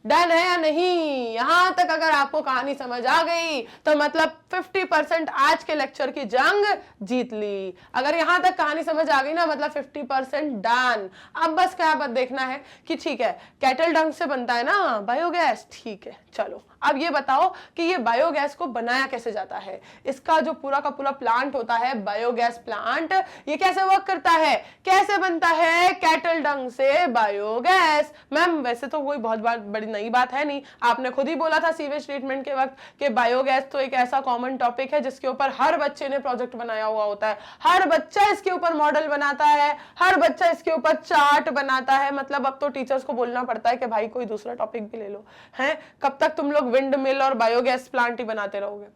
डन है या नहीं? यहां तक अगर आपको कहानी समझ आ गई तो मतलब 50% आज के लेक्चर की जंग जीत ली। अगर यहां तक कहानी समझ आ गई ना, मतलब 50% डन। अब बस क्या बात देखना है कि ठीक है, कैटल डंग से बनता है ना बायोगैस, ठीक है। चलो अब ये बताओ कि ये बायोगैस को बनाया कैसे जाता है? इसका जो पूरा का पूरा प्लांट होता है, बायोगैस प्लांट, ये कैसे वर्क करता है? कैसे बनता है कैटल डंग से बायोगैस? मैम वैसे तो कोई बहुत बड़ी नई बात है नहीं, आपने खुद ही बोला था सीवेज ट्रीटमेंट के वक्त कि बायोगैस तो एक ऐसा कॉमन टॉपिक है जिसके ऊपर हर बच्चे ने प्रोजेक्ट बनाया हुआ होता है, हर बच्चा इसके ऊपर मॉडल बनाता है, हर बच्चा इसके ऊपर चार्ट बनाता है। मतलब अब तो टीचर्स को बोलना पड़ता है कि भाई कोई दूसरा टॉपिक भी ले लो, हैं? कब तक तुम लोग विंड मिल और बायोगैस प्लांट ही बनाते रहोगे?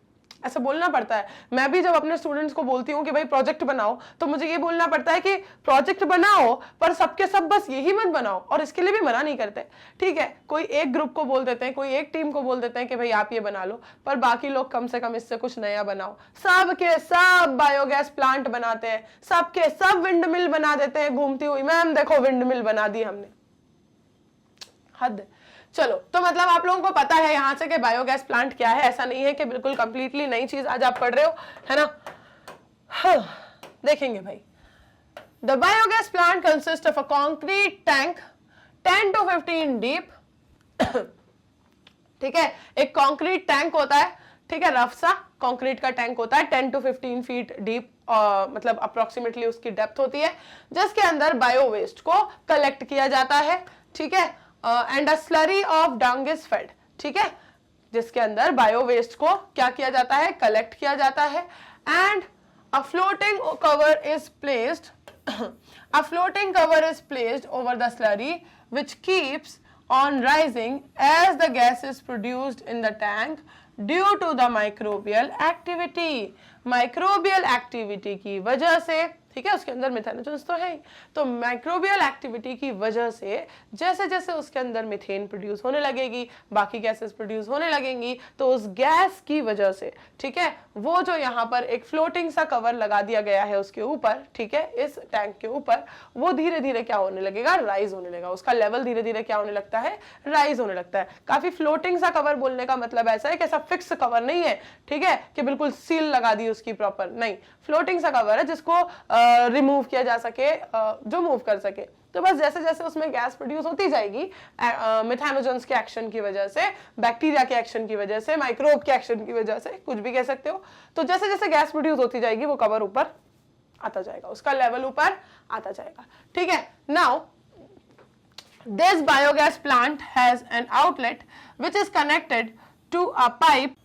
ऐसा बोलना पड़ता है। मैं भी जब अपने स्टूडेंट्स को बोलती हूँ कि भाई प्रोजेक्ट बनाओ, तो मुझे ये बोलना पड़ता है कि प्रोजेक्ट बनाओ पर सबके सब बस यही मत बनाओ, और इसके लिए भी मना नहीं करते, ठीक है। कोई एक ग्रुप को बोल देते हैं, कोई एक टीम को बोल देते हैं कि भाई आप ये बना लो, पर बाकी लोग कम से कम इससे कुछ नया बनाओ। सब के सब बायोगैस प्लांट बनाते हैं, सबके सब विंड मिल बना देते हैं घूमती हुई। मैम देखो विंड मिल बना दी हमने, हद। चलो तो मतलब आप लोगों को पता है यहां से कि बायोगैस प्लांट क्या है। ऐसा नहीं है कि बिल्कुल कंप्लीटली नई चीज आज आप पढ़ रहे हो, है ना? हाँ, देखेंगे भाई। The biogas plant consist of a concrete tank 10 to 15 deep, ठीक है। एक कॉन्क्रीट टैंक होता है, ठीक है, रफ सा कॉन्क्रीट का टैंक होता है, 10 to 15 फीट डीप, मतलब अप्रोक्सीमेटली उसकी डेप्थ होती है, जिसके अंदर बायो वेस्ट को कलेक्ट किया जाता है, ठीक है। And a slurry of Dang is fed, ठीक है, जिसके अंदर बायो वेस्ट को क्या किया जाता है? कलेक्ट किया जाता है। And a floating cover is placed a floating cover is placed over the slurry which keeps on rising as the gas is produced in the tank due to the microbial activity। Microbial activity की वजह से, ठीक है, उसके अंदर मिथेनोजन्स तो है ही, तो माइक्रोबियल एक्टिविटी की वजह से जैसे जैसे उसके अंदर मीथेन प्रोड्यूस होने लगेगी, बाकी गैसेस प्रोड्यूस होने लगेंगी, तो उस गैस की वजह से, ठीक है, वो जो यहाँ पर एक फ्लोटिंग सा कवर लगा दिया गया है उसके ऊपर, ठीक है, इस टैंक के ऊपर, वो धीरे धीरे क्या होने लगेगा? राइज होने लगेगा। उसका लेवल धीरे धीरे क्या होने लगता है? राइज होने लगता है। काफी फ्लोटिंग सा कवर बोलने का मतलब ऐसा है कि ऐसा फिक्स कवर नहीं है, ठीक है, कि बिल्कुल सील लगा दी उसकी प्रॉपर, नहीं, फ्लोटिंग सा कवर है जिसको रिमूव किया जा सके, जो मूव कर सके। तो बस जैसे जैसे उसमें गैस प्रोड्यूस होती जाएगी मेथानोजेंस के एक्शन की वजह से, बैक्टीरिया के एक्शन की वजह से, माइक्रोब के एक्शन की वजह से, कुछ भी कह सकते हो, तो जैसे जैसे गैस प्रोड्यूस होती जाएगी वो कवर ऊपर आता जाएगा, उसका लेवल ऊपर आता जाएगा। ठीक है, now this biogas plant has an outlet which is connected to a pipe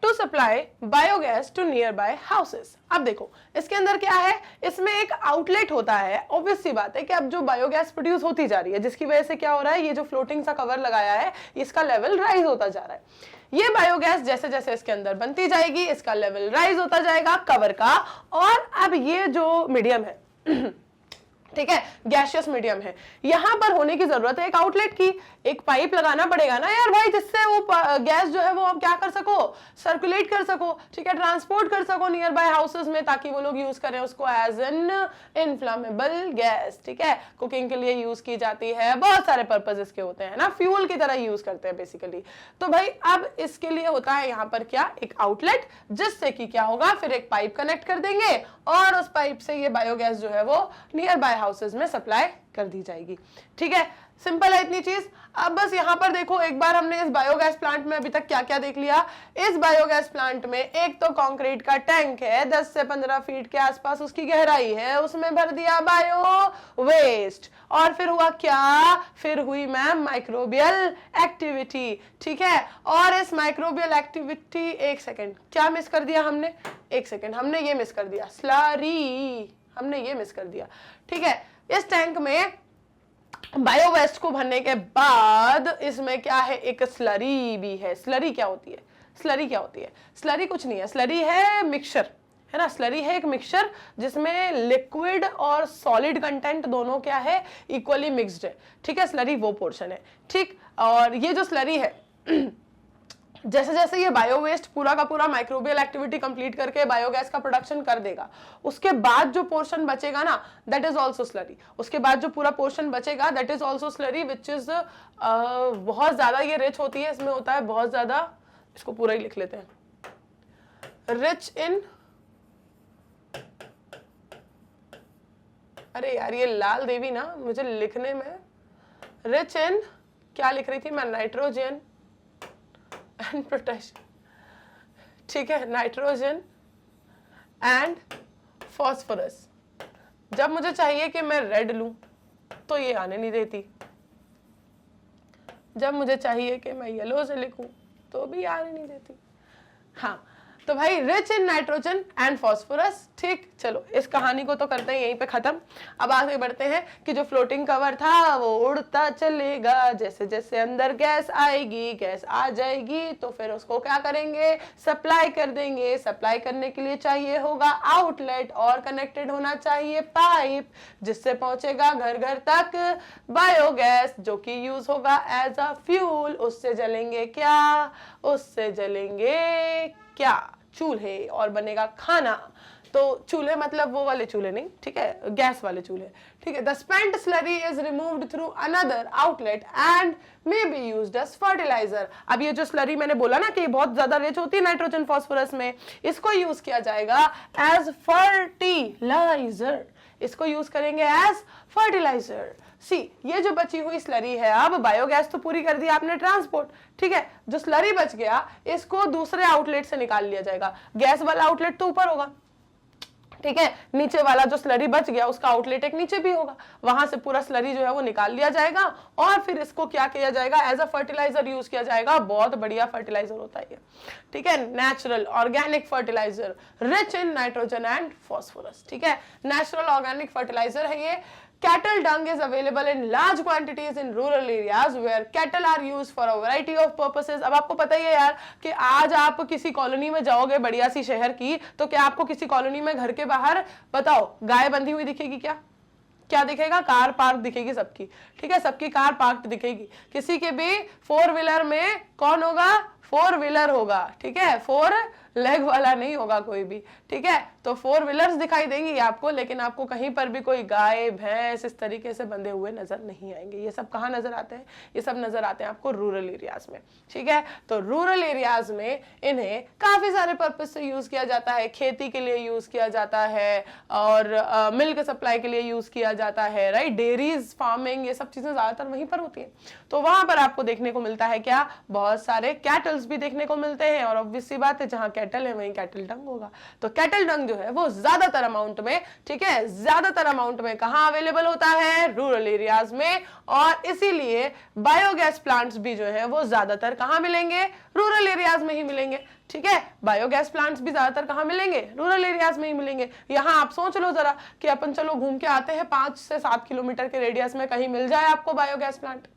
to supply biogas to nearby houses। अब देखो इसके अंदर क्या है, इसमें एक आउटलेट होता है। ऑब्वियस सी बात है कि अब जो बायोगैस प्रोड्यूस होती जा रही है, जिसकी वजह से क्या हो रहा है, ये जो फ्लोटिंग सा कवर लगाया है इसका लेवल राइज होता जा रहा है। ये बायोगैस जैसे जैसे इसके अंदर बनती जाएगी इसका लेवल राइज होता जाएगा कवर का। और अब ये जो मीडियम है ठीक है, गैसियस मीडियम है, यहां पर होने की जरूरत है एक आउटलेट की। एक पाइप लगाना पड़ेगा ना यार भाई, जिससे वो गैस जो है वो आप क्या कर सको, सर्कुलेट कर सको, ठीक है, ट्रांसपोर्ट कर सको नियर बाय हाउसेस में, ताकि वो लोग यूज करें उसको एज एन इनफ्लामेबल गैस। ठीक है, कुकिंग के लिए यूज की जाती है, बहुत सारे पर्पज इसके होते हैं ना, फ्यूल की तरह यूज करते हैं बेसिकली। तो भाई अब इसके लिए होता है यहाँ पर क्या, एक आउटलेट, जिससे कि क्या होगा, फिर एक पाइप कनेक्ट कर देंगे और उस पाइप से ये बायोगैस जो है वो नियर बाय हाउसेस में सप्लाई कर दी जाएगी। ठीक है, सिंपल है इतनी चीज। अब बस यहां पर देखो, एक बार हमने इस बायोगैस प्लांट में अभी तक क्या क्या देख लिया। इस बायोगैस प्लांट में एक तो कंक्रीट का टैंक है, 10 से 15 फीट के आसपास उसकी गहराई है, उसमें भर दिया बायो वेस्ट। और फिर हुआ क्या, फिर हुई मैम माइक्रोबियल एक्टिविटी। ठीक है, और इस माइक्रोबियल एक्टिविटी, एक सेकेंड, क्या मिस कर दिया हमने, एक सेकेंड, हमने ये मिस कर दिया, स्लरी, हमने ये मिस कर दिया। ठीक है, इस टैंक में बायो वेस्ट को भरने के बाद इसमें क्या है, एक स्लरी भी है। स्लरी क्या होती है, स्लरी क्या होती है, स्लरी कुछ नहीं है, स्लरी है मिक्सचर, है ना, स्लरी है एक मिक्सचर जिसमें लिक्विड और सॉलिड कंटेंट दोनों क्या है, इक्वली मिक्स्ड है। ठीक है, स्लरी वो पोर्शन है। ठीक, और ये जो स्लरी है जैसे जैसे ये बायो वेस्ट पूरा का पूरा माइक्रोबियल एक्टिविटी कंप्लीट करके बायोगैस का प्रोडक्शन कर देगा, उसके बाद जो पोर्शन बचेगा ना, दैट इज आल्सो स्लरी। उसके बाद जो पूरा पोर्शन बचेगा that is also slurry, which is बहुत ज्यादा ये रिच होती है, इसमें होता है बहुत ज्यादा, इसको पूरा ही लिख लेते हैं, रिच इन, अरे यार ये लाल देवी ना मुझे लिखने में, रिच इन क्या लिख रही थी मैं, नाइट्रोजन एंड पोटेशियम। ठीक है, नाइट्रोजन एंड फॉस्फोरस। जब मुझे चाहिए कि मैं रेड लूं तो ये आने नहीं देती, जब मुझे चाहिए कि मैं येलो से लिखूं तो भी आने नहीं देती। हाँ, तो भाई rich in nitrogen and phosphorus. ठीक, चलो इस कहानी को तो करते हैं यहीं पे खत्म। अब आगे बढ़ते हैं कि जो फ्लोटिंग कवर था वो उड़ता चलेगा, जैसे जैसे अंदर गैस आएगी, गैस आ जाएगी तो फिर उसको क्या करेंगे, सप्लाई कर देंगे। सप्लाई करने के लिए चाहिए होगा आउटलेट और कनेक्टेड होना चाहिए पाइप, जिससे पहुंचेगा घर घर तक बायोगैस, जो कि यूज होगा एज अ फ्यूल। उससे जलेंगे क्या, उससे जलेंगे क्या, चूल्हे, और बनेगा खाना। तो चूल्हे मतलब वो वाले चूल्हे नहीं, ठीक है, गैस वाले चूल्हे। ठीक है, the spent slurry is removed through another outlet and may be used as fertiliser. अब ये जो स्लरी मैंने बोला ना कि बहुत ज्यादा रिच होती है नाइट्रोजन फॉस्फोरस में, इसको यूज किया जाएगा एज फर्टिलाइजर, इसको यूज करेंगे एज फर्टिलाइजर। सी, ये जो बची हुई स्लरी है, अब बायोगैस तो पूरी कर दी आपने ट्रांसपोर्ट, ठीक है, जो स्लरी बच गया इसको दूसरे आउटलेट से निकाल लिया जाएगा। गैस वाला आउटलेट तो ऊपर होगा, ठीक है, नीचे वाला जो स्लरी बच गया उसका आउटलेट एक नीचे भी होगा, वहां से पूरा स्लरी जो है वो निकाल लिया जाएगा और फिर इसको क्या किया जाएगा, एज अ फर्टिलाइजर यूज किया जाएगा। बहुत बढ़िया फर्टिलाइजर होता है ये, ठीक है, natural organic fertiliser rich in nitrogen and phosphorus. ठीक है, नेचुरल ऑर्गेनिक फर्टिलाइजर है ये। Cattle dung is available in large quantities in rural areas where cattle are used for a variety of purposes। अब आपको पता ही है यार कि आज आप किसी कॉलोनी में जाओगे बढ़िया सी शहर की, तो क्या आपको किसी कॉलोनी में घर के बाहर बताओ गाय बंधी हुई दिखेगी क्या, क्या दिखेगा, कार पार्क दिखेगी सबकी, ठीक है, सबकी कार पार्क दिखेगी। किसी के भी 4 व्हीलर में कौन होगा? 4 व्हीलर होगा, ठीक है, 4 लेग वाला नहीं होगा कोई भी, ठीक है। तो 4 व्हीलर्स दिखाई देंगी आपको, लेकिन आपको कहीं पर भी कोई गाय भैंस इस तरीके से बंधे हुए नजर नहीं आएंगे। ये सब कहाँ नजर आते हैं? ये सब नजर आते हैं आपको रूरल एरियाज में, ठीक है। तो रूरल एरियाज में इन्हें काफी सारे पर्पज से यूज किया जाता है। खेती के लिए यूज किया जाता है और मिल्क सप्लाई के लिए यूज किया जाता है, राइट। डेयरीज, फार्मिंग, ये सब चीजें ज्यादातर वहीं पर होती है। तो वहां पर आपको देखने को मिलता है क्या? बहुत सारे कैटल्स भी देखने को मिलते हैं, और ऑब्वियस सी बात है जहां कैटल है वहीं कैटल डंग होगा। तो कैटल डंग जो है वो ज्यादातर अमाउंट में, ठीक है, ज्यादातर अमाउंट में कहां अवेलेबल होता है? रूरल एरियाज में। और इसीलिए बायोगैस प्लांट्स भी जो है वो ज्यादातर कहां मिलेंगे? रूरल एरियाज में ही मिलेंगे, ठीक है। बायोगैस प्लांट्स भी ज्यादातर कहां मिलेंगे? रूरल एरियाज में ही मिलेंगे। यहां आप सोच लो जरा कि अपन चलो घूम के आते हैं 5 से 7 किलोमीटर के रेडियस में, कहीं मिल जाए आपको बायोगैस प्लांट?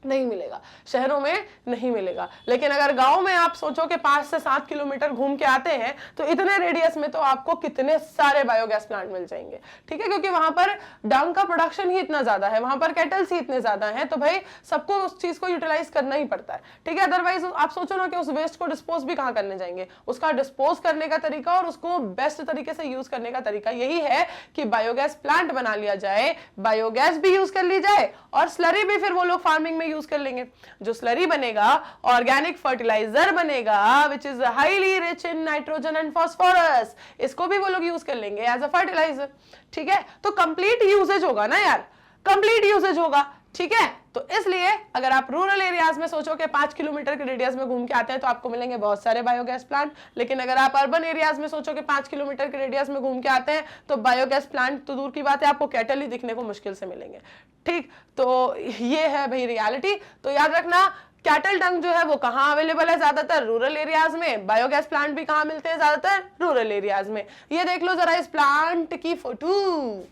नहीं मिलेगा, शहरों में नहीं मिलेगा। लेकिन अगर गांव में आप सोचो कि 5 से 7 किलोमीटर घूम के आते हैं तो इतने रेडियस में तो आपको कितने सारे बायोगैस प्लांट मिल जाएंगे, ठीक है, क्योंकि वहां पर डंग का प्रोडक्शन ही इतना ज्यादा है, वहां पर कैटल्स ही इतने ज्यादा हैं, तो भाई सबको उस चीज को यूटिलाइज करना ही पड़ता है, ठीक है। अदरवाइज आप सोचो ना कि उस वेस्ट को डिस्पोज भी कहां करने जाएंगे। उसका डिस्पोज करने का तरीका और उसको बेस्ट तरीके से यूज करने का तरीका यही है कि बायोगैस प्लांट बना लिया जाए, बायोगैस भी यूज कर ली जाए और स्लरी भी फिर वो लोग फार्मिंग में यूज कर लेंगे। जो स्लरी बनेगा ऑर्गेनिक फर्टिलाइजर बनेगा which is highly rich in nitrogen and phosphorus, इसको भी वो लोग यूज कर लेंगे एज अ फर्टिलाइजर, ठीक है। तो कंप्लीट यूजेज होगा ना यार, कंप्लीट यूजेज होगा, ठीक है। तो इसलिए अगर आप रूरल एरियाज में सोचो कि 5 किलोमीटर के रेडियस में घूम के आते हैं तो आपको मिलेंगे बहुत सारे बायोगैस प्लांट। लेकिन अगर आप अर्बन एरियाज में सोचो कि 5 किलोमीटर के रेडियस में घूम के आते हैं तो बायोगैस प्लांट तो दूर की बात है, आपको कैटल ही दिखने को मुश्किल से मिलेंगे, ठीक। तो ये है भाई रियलिटी। तो याद रखना कैटल डंग जो है वो कहां अवेलेबल है? ज्यादातर रूरल एरियाज में। बायोगैस प्लांट भी कहां मिलते हैं? ज्यादातर रूरल एरियाज में। ये देख लो जरा इस प्लांट की फोटो,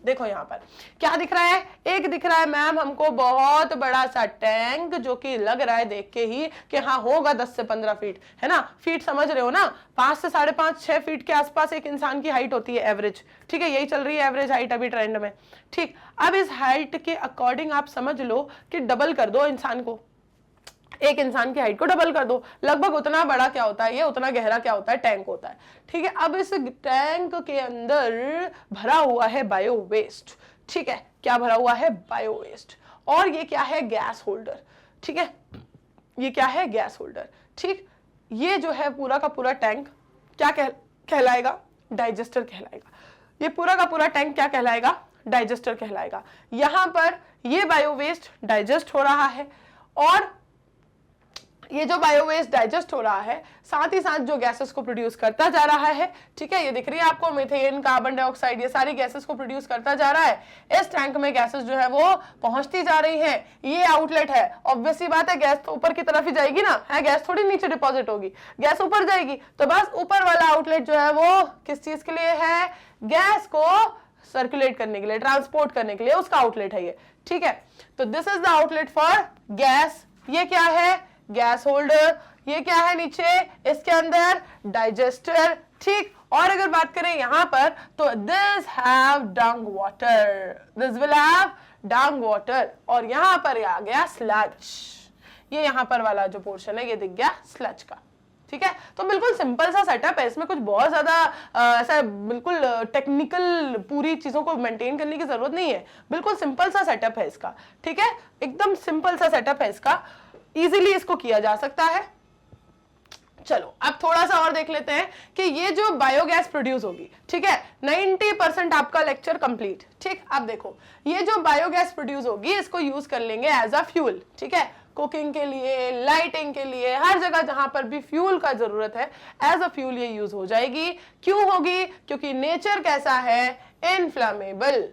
देखो यहां पर क्या दिख रहा है? एक दिख रहा है मैम हमको बहुत बड़ा सा टैंक, जो कि लग रहा है देख के ही कि हाँ होगा 10 से 15 फीट, है ना। फीट समझ रहे हो ना, 5 से 5.5 6 फीट के आसपास एक इंसान की हाइट होती है एवरेज, ठीक है। यही चल रही है एवरेज हाइट अभी ट्रेंड में, ठीक। अब इस हाइट के अकॉर्डिंग आप समझ लो कि डबल कर दो इंसान को, एक इंसान की हाइट को डबल कर दो, लगभग उतना बड़ा क्या होता है ये, उतना गहरा क्या होता है? टैंक होता है, ठीक है। अब इस टैंक के अंदर भरा हुआ है बायो वेस्ट, ठीक है। क्या भरा हुआ है? Bio waste. और ये क्या है? गैस होल्डर, ठीक है। ये क्या है? गैस होल्डर, ठीक। ये जो है पूरा का पूरा टैंक क्या कहलाएगा? डाइजेस्टर कहलाएगा। ये पूरा का पूरा टैंक क्या कहलाएगा? डाइजेस्टर कहलाएगा। यहां पर ये बायो वेस्ट डाइजेस्ट हो रहा है, और ये जो बायो वेस्ट डाइजेस्ट हो रहा है साथ ही साथ जो गैसेस को प्रोड्यूस करता जा रहा है, ठीक है। ये दिख रही है आपको मीथेन, कार्बन डाइऑक्साइड, ये सारी गैसेस को प्रोड्यूस करता जा रहा है। इस टैंक में गैसेस जो है वो पहुंचती जा रही हैं। ये आउटलेट है, ऑब्वियस सी बात है गैस तो ऊपर की तरफ ही जाएगी ना, है, गैस थोड़ी नीचे डिपॉजिट होगी, गैस ऊपर जाएगी। तो बस ऊपर वाला आउटलेट जो है वो किस चीज के लिए है? गैस को सर्कुलेट करने के लिए, ट्रांसपोर्ट करने के लिए उसका आउटलेट है ये, ठीक है। तो this is the outlet for gas. ये क्या है? Gas holder. ये क्या है नीचे? इसके अंदर डाइजेस्टर, ठीक। और अगर बात करें यहां पर तो this have dung water, this will have dung water. और यहां पर आ गया स्लज, ये यहां पर वाला जो पोर्शन है ये दिख गया स्लज का, ठीक है। तो बिल्कुल सिंपल सा सेटअप है, इसमें कुछ बहुत ज्यादा ऐसा बिल्कुल टेक्निकल पूरी चीजों को मेंटेन करने की जरूरत नहीं है। बिल्कुल सिंपल सा सेटअप है इसका, ठीक है। एकदम सिंपल सा सेटअप है इसका, इजीली इसको किया जा सकता है। चलो अब थोड़ा सा और देख लेते हैं कि ये जो बायोगैस प्रोड्यूस होगी, ठीक है। 90% आपका लेक्चर कंप्लीट, ठीक। अब देखो ये जो बायोगैस प्रोड्यूस होगी इसको यूज कर लेंगे एज अ फ्यूल, ठीक है। कुकिंग के लिए, लाइटिंग के लिए, हर जगह जहां पर भी फ्यूल का जरूरत है एज अ फ्यूल ये यूज हो जाएगी। क्यों होगी? क्योंकि नेचर कैसा है? इनफ्लेमेबल,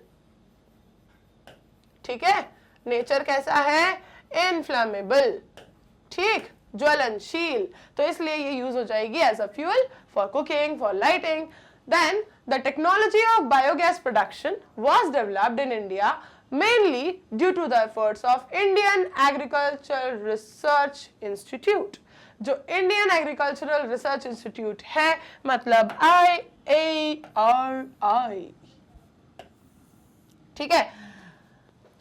ठीक है। नेचर कैसा है? इनफ्लेमेबल, ठीक, ज्वलनशील। तो इसलिए ये यूज हो जाएगी as a fuel for cooking, for lighting. Then the technology of biogas production was developed in India mainly due to the efforts of Indian Agricultural Research Institute। जो Indian Agricultural Research Institute है, मतलब IARI, ठीक है।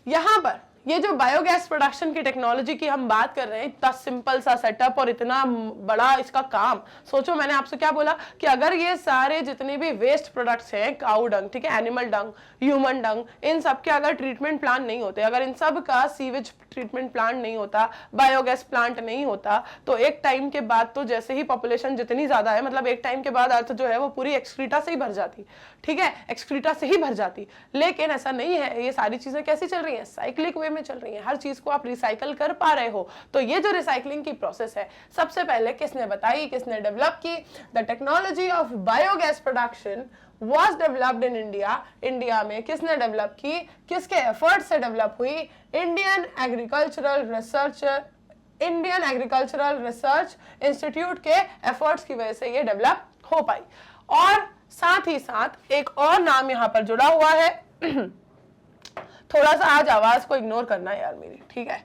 यहां पर ये जो biogas production की टेक्नोलॉजी की हम बात कर रहे हैं, इतना सिंपल सा सेटअप और इतना बड़ा इसका काम। सोचो मैंने आपसे क्या बोला कि अगर ये सारे जितने भी वेस्ट प्रोडक्ट्स हैं, काऊ डंग, ठीक है, एनिमल डंग, ह्यूमन डंग, इन सब के अगर ट्रीटमेंट प्लांट नहीं होते, अगर इन सब का सीवेज ट्रीटमेंट प्लांट नहीं होता, बायोगैस प्लांट नहीं होता, तो एक टाइम के बाद तो जैसे ही पॉपुलेशन जितनी ज्यादा है, मतलब एक टाइम के बाद अर्थ जो है वो पूरी एक्सक्रीटा से ही भर जाती, ठीक है, एक्सक्रीटा से ही भर जाती। लेकिन ऐसा नहीं है, ये सारी चीजें कैसी चल रही हैं, साइक्लिक वे में चल रही है, हर चीज को आप रिसाइकल कर पा रहे हो। तो ये जो रिसाइकलिंग की प्रोसेस है, सबसे पहले किसने बताई, किसने डेवलप की? The technology of biogas production was developed in India। India में किसने डेवलप की, किसके एफर्ट से डेवलप हुई? इंडियन एग्रीकल्चरल रिसर्च इंस्टीट्यूट के एफर्ट्स की वजह से ये डेवलप हो पाई। और साथ ही साथ एक और नाम यहाँ पर जुड़ा हुआ है थोड़ा सा आज आवाज को इग्नोर करना यार मेरी, ठीक है।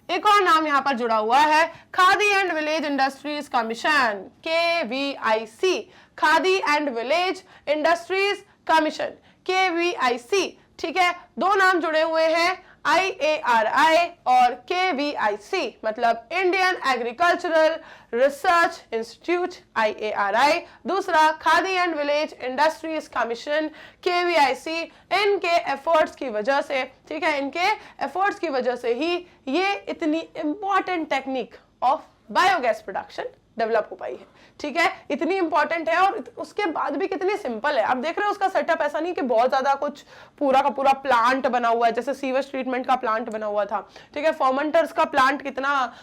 एक और नाम यहाँ पर जुड़ा हुआ है, khadi and village industries commission, KVIC, khadi and village industries commission, KVIC, ठीक है। दो नाम जुड़े हुए हैं, IARI और KVIC, मतलब Indian agricultural research institute IARI, दूसरा khadi and village industries commission KVIC। इनके एफर्ट्स की वजह से, ठीक है, इनके एफर्ट्स की वजह से ही ये इतनी important technique of biogas production develop हो पाई है, ठीक है। इतनी इंपॉर्टेंट है और उसके बाद भी कितनी सिंपल है। आप देख रहे हो उसका सेटअप ऐसा नहीं कि बहुत ज्यादा कुछ पूरा का पूरा प्लांट बना हुआ है, जैसे सीवेज ट्रीटमेंट का प्लांट बना हुआ था, ठीक है, फर्मेंटर्स का प्लांट कितना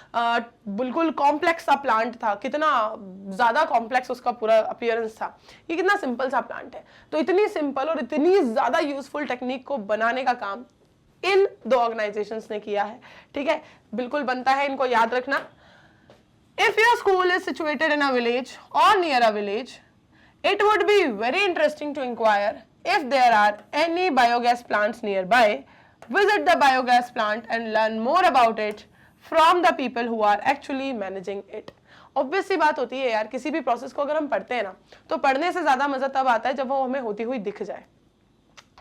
बिल्कुल कॉम्प्लेक्स सा प्लांट था, कितना ज्यादा कॉम्प्लेक्स उसका पूरा अपीयरेंस था। ये कितना सिंपल सा प्लांट है। तो इतनी सिंपल और इतनी ज्यादा यूजफुल टेक्निक को बनाने का काम इन दो ऑर्गेनाइजेशंस ने किया है, ठीक है। बिल्कुल बनता है इनको याद रखना। If your school is situated in a village or near a village, it would be very interesting to inquire if there are any biogas plants nearby. Visit the biogas plant and learn more about it from the people who are actually managing it. Obvious सी बात होती है यार, किसी भी process को अगर हम पढ़ते हैं ना, तो पढ़ने से ज्यादा मजा तब आता है जब वो हमें होती हुई दिख जाए,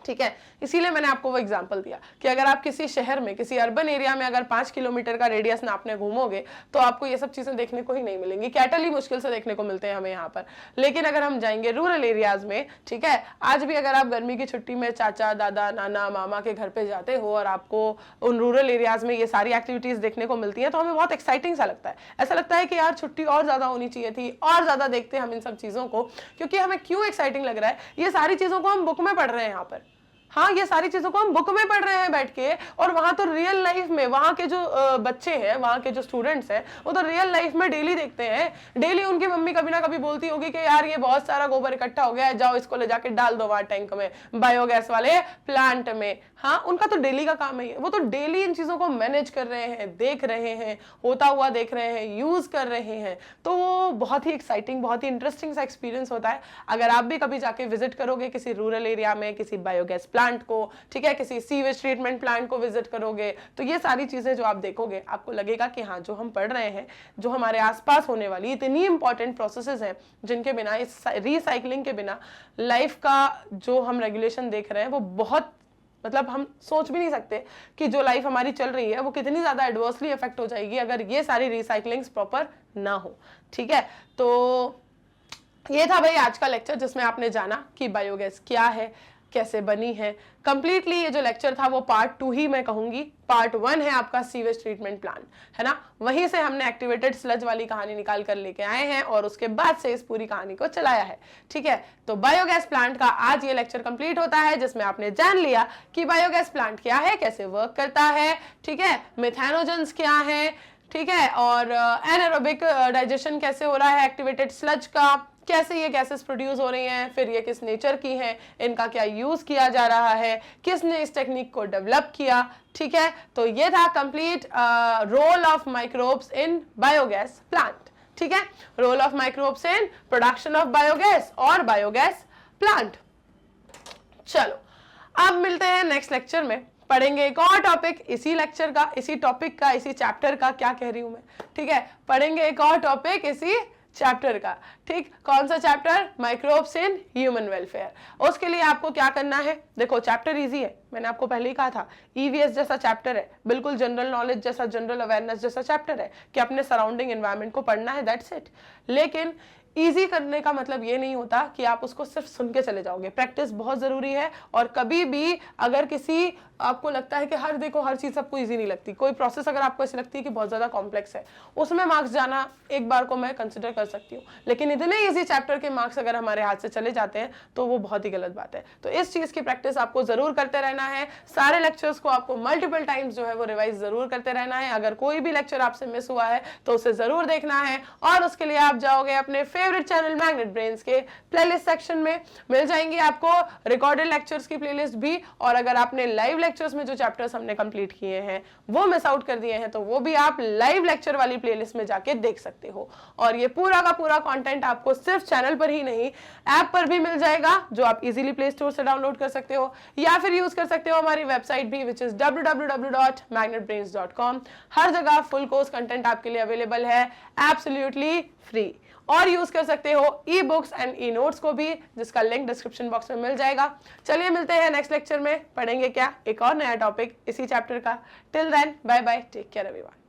ठीक है। इसीलिए मैंने आपको वो एग्जांपल दिया कि अगर आप किसी शहर में, किसी अर्बन एरिया में अगर 5 किलोमीटर का रेडियस नापने घूमोगे तो आपको ये सब चीजें देखने को ही नहीं मिलेंगी। कैटल ही मुश्किल से देखने को मिलते हैं हमें यहाँ पर। लेकिन अगर हम जाएंगे रूरल एरियाज में, ठीक है, आज भी अगर आप गर्मी की छुट्टी में चाचा, दादा, नाना, मामा के घर पे जाते हो और आपको उन रूरल एरियाज में ये सारी एक्टिविटीज देखने को मिलती है, तो हमें बहुत एक्साइटिंग सा लगता है। ऐसा लगता है कि यार छुट्टी और ज्यादा होनी चाहिए थी, और ज्यादा देखते हम इन सब चीजों को। क्योंकि हमें क्यों एक्साइटिंग लग रहा है, ये सारी चीजों को हम बुक में पढ़ रहे हैं यहाँ पर। हाँ, ये सारी चीजों को हम बुक में पढ़ रहे हैं बैठ के, और वहां तो रियल लाइफ में वहां के जो बच्चे हैं, वहां के जो स्टूडेंट्स हैं, वो तो रियल लाइफ में डेली देखते हैं। डेली उनकी मम्मी कभी ना कभी बोलती होगी कि यार ये बहुत सारा गोबर इकट्ठा हो गया है, जाओ इसको ले जाके डाल दो वहां टैंक में, बायोगैस वाले प्लांट में। हाँ, उनका तो डेली का काम है, वो तो डेली इन चीजों को मैनेज कर रहे हैं, देख रहे हैं, होता हुआ देख रहे हैं, यूज कर रहे हैं। तो वो बहुत ही एक्साइटिंग, बहुत ही इंटरेस्टिंग सा एक्सपीरियंस होता है। अगर आप भी कभी जाके विजिट करोगे किसी रूरल एरिया में, किसी बायोगैस प्लांट को, ठीक है, किसी सीवेज ट्रीटमेंट प्लांट को विजिट करोगे, तो ये सारी चीजें जो आप देखोगे, आपको लगेगा कि हाँ, जो हम पढ़ रहे हैं, जो हमारे आसपास होने वाली इतनी इंपॉर्टेंट प्रोसेसेस हैं, जिनके बिना, इस रिसाइकलिंग के बिना लाइफ का जो हम रेगुलेशन देख रहे हैं वो बहुत, मतलब हम सोच भी नहीं सकते कि जो लाइफ हमारी चल रही है वो कितनी ज्यादा एडवर्सली इफेक्ट हो जाएगी अगर ये सारी रिसाइकलिंग्स प्रॉपर ना हो, ठीक है। तो ये था भाई आज का लेक्चर, जिसमें आपने जाना कि बायोगैस क्या है, कैसे बनी है। कंप्लीटली ये जो लेक्चर था वो पार्ट 2 ही मैं कहूंगी। पार्ट 1 है आपका सीवेज ट्रीटमेंट प्लांट, है ना, वहीं से हमने एक्टिवेटेड स्लज वाली कहानी निकाल कर लेके आए हैं और उसके बाद से इस पूरी कहानी को चलाया है, ठीक है। तो बायोगैस प्लांट का आज ये लेक्चर कंप्लीट होता है, जिसमें आपने जान लिया कि बायोगैस प्लांट क्या है, कैसे वर्क करता है, ठीक है, मिथेनोजेंस क्या है, ठीक है, और एनारोबिक डाइजेशन कैसे हो रहा है एक्टिवेटेड स्लज का, कैसे ये गैसेस प्रोड्यूस हो रही हैं, फिर ये किस नेचर की हैं, इनका क्या यूज किया जा रहा है, किसने इस टेक्निक को डेवलप किया, ठीक है। तो ये था complete role of microbes in biogas plant, ठीक है, role of microbes in production of biogas और बायोगैस प्लांट। चलो अब मिलते हैं नेक्स्ट लेक्चर में, पढ़ेंगे एक और टॉपिक इसी लेक्चर का, इसी टॉपिक का, इसी चैप्टर का, क्या कह रही हूं मैं, ठीक है, पढ़ेंगे एक और टॉपिक इसी चैप्टर का। ठीक, कौन सा chapter? Microbes in human welfare. उसके लिए आपको क्या करना है? देखो चैप्टर इजी है, मैंने आपको पहले ही कहा था, ईवीएस जैसा चैप्टर है, बिल्कुल जनरल नॉलेज जैसा, जनरल अवेयरनेस जैसा चैप्टर है कि अपने सराउंडिंग एनवायरनमेंट को पढ़ना है, दैट्स इट। लेकिन इजी करने का मतलब ये नहीं होता कि आप उसको सिर्फ सुन के चले जाओगे, प्रैक्टिस बहुत जरूरी है। और कभी भी अगर किसी आपको लगता है कि हर चीज सबको इजी नहीं लगती, कोई प्रोसेस अगर आपको ऐसी लगती है कि बहुत ज्यादा कॉम्प्लेक्स है, उसमें मार्क्स जाना एक बार को मैं कंसिडर कर सकती हूँ, लेकिन इतने इजी चैप्टर के मार्क्स अगर हमारे हाथ से चले जाते हैं तो वो बहुत ही गलत बात है। तो इस चीज की प्रैक्टिस आपको जरूर करते रहना है, सारे लेक्चर्स को आपको मल्टीपल टाइम्स जो है वो रिवाइज जरूर करते रहना है। अगर कोई भी लेक्चर आपसे मिस हुआ है तो उसे जरूर देखना है, और उसके लिए आप जाओगे अपने फेवरेट चैनल मैग्नेट ब्रेन्स के प्लेलिस्ट सेक्शन में, मिल जाएंगी आपको रिकॉर्डेड लेक्चर्स की प्लेलिस्ट भी, और अगर आपने लाइव लेक्चर्स में जो चैप्टर्स हमने कंप्लीट किए हैं वो मिस आउट कर दिए हैं तो वो भी आप लाइव लेक्चर वाली प्लेलिस्ट में जाके देख सकते हो। और ये पूरा का पूरा कंटेंट आपको सिर्फ चैनल पर ही नहीं, ऐप पर भी मिल जाएगा, जो आप इजीली प्ले स्टोर से डाउनलोड कर सकते हो, या फिर यूज कर सकते हो हमारी वेबसाइट भी, विच इज www.magnetbrains.com। हर जगह फुल कोर्स कंटेंट आपके लिए अवेलेबल है, एब्सोल्युटली फ्री। और यूज कर सकते हो e books and e notes को भी, जिसका लिंक डिस्क्रिप्शन बॉक्स में मिल जाएगा। चलिए मिलते हैं नेक्स्ट लेक्चर में, पढ़ेंगे क्या? एक और नया टॉपिक इसी चैप्टर का। Till then bye bye, take care everyone.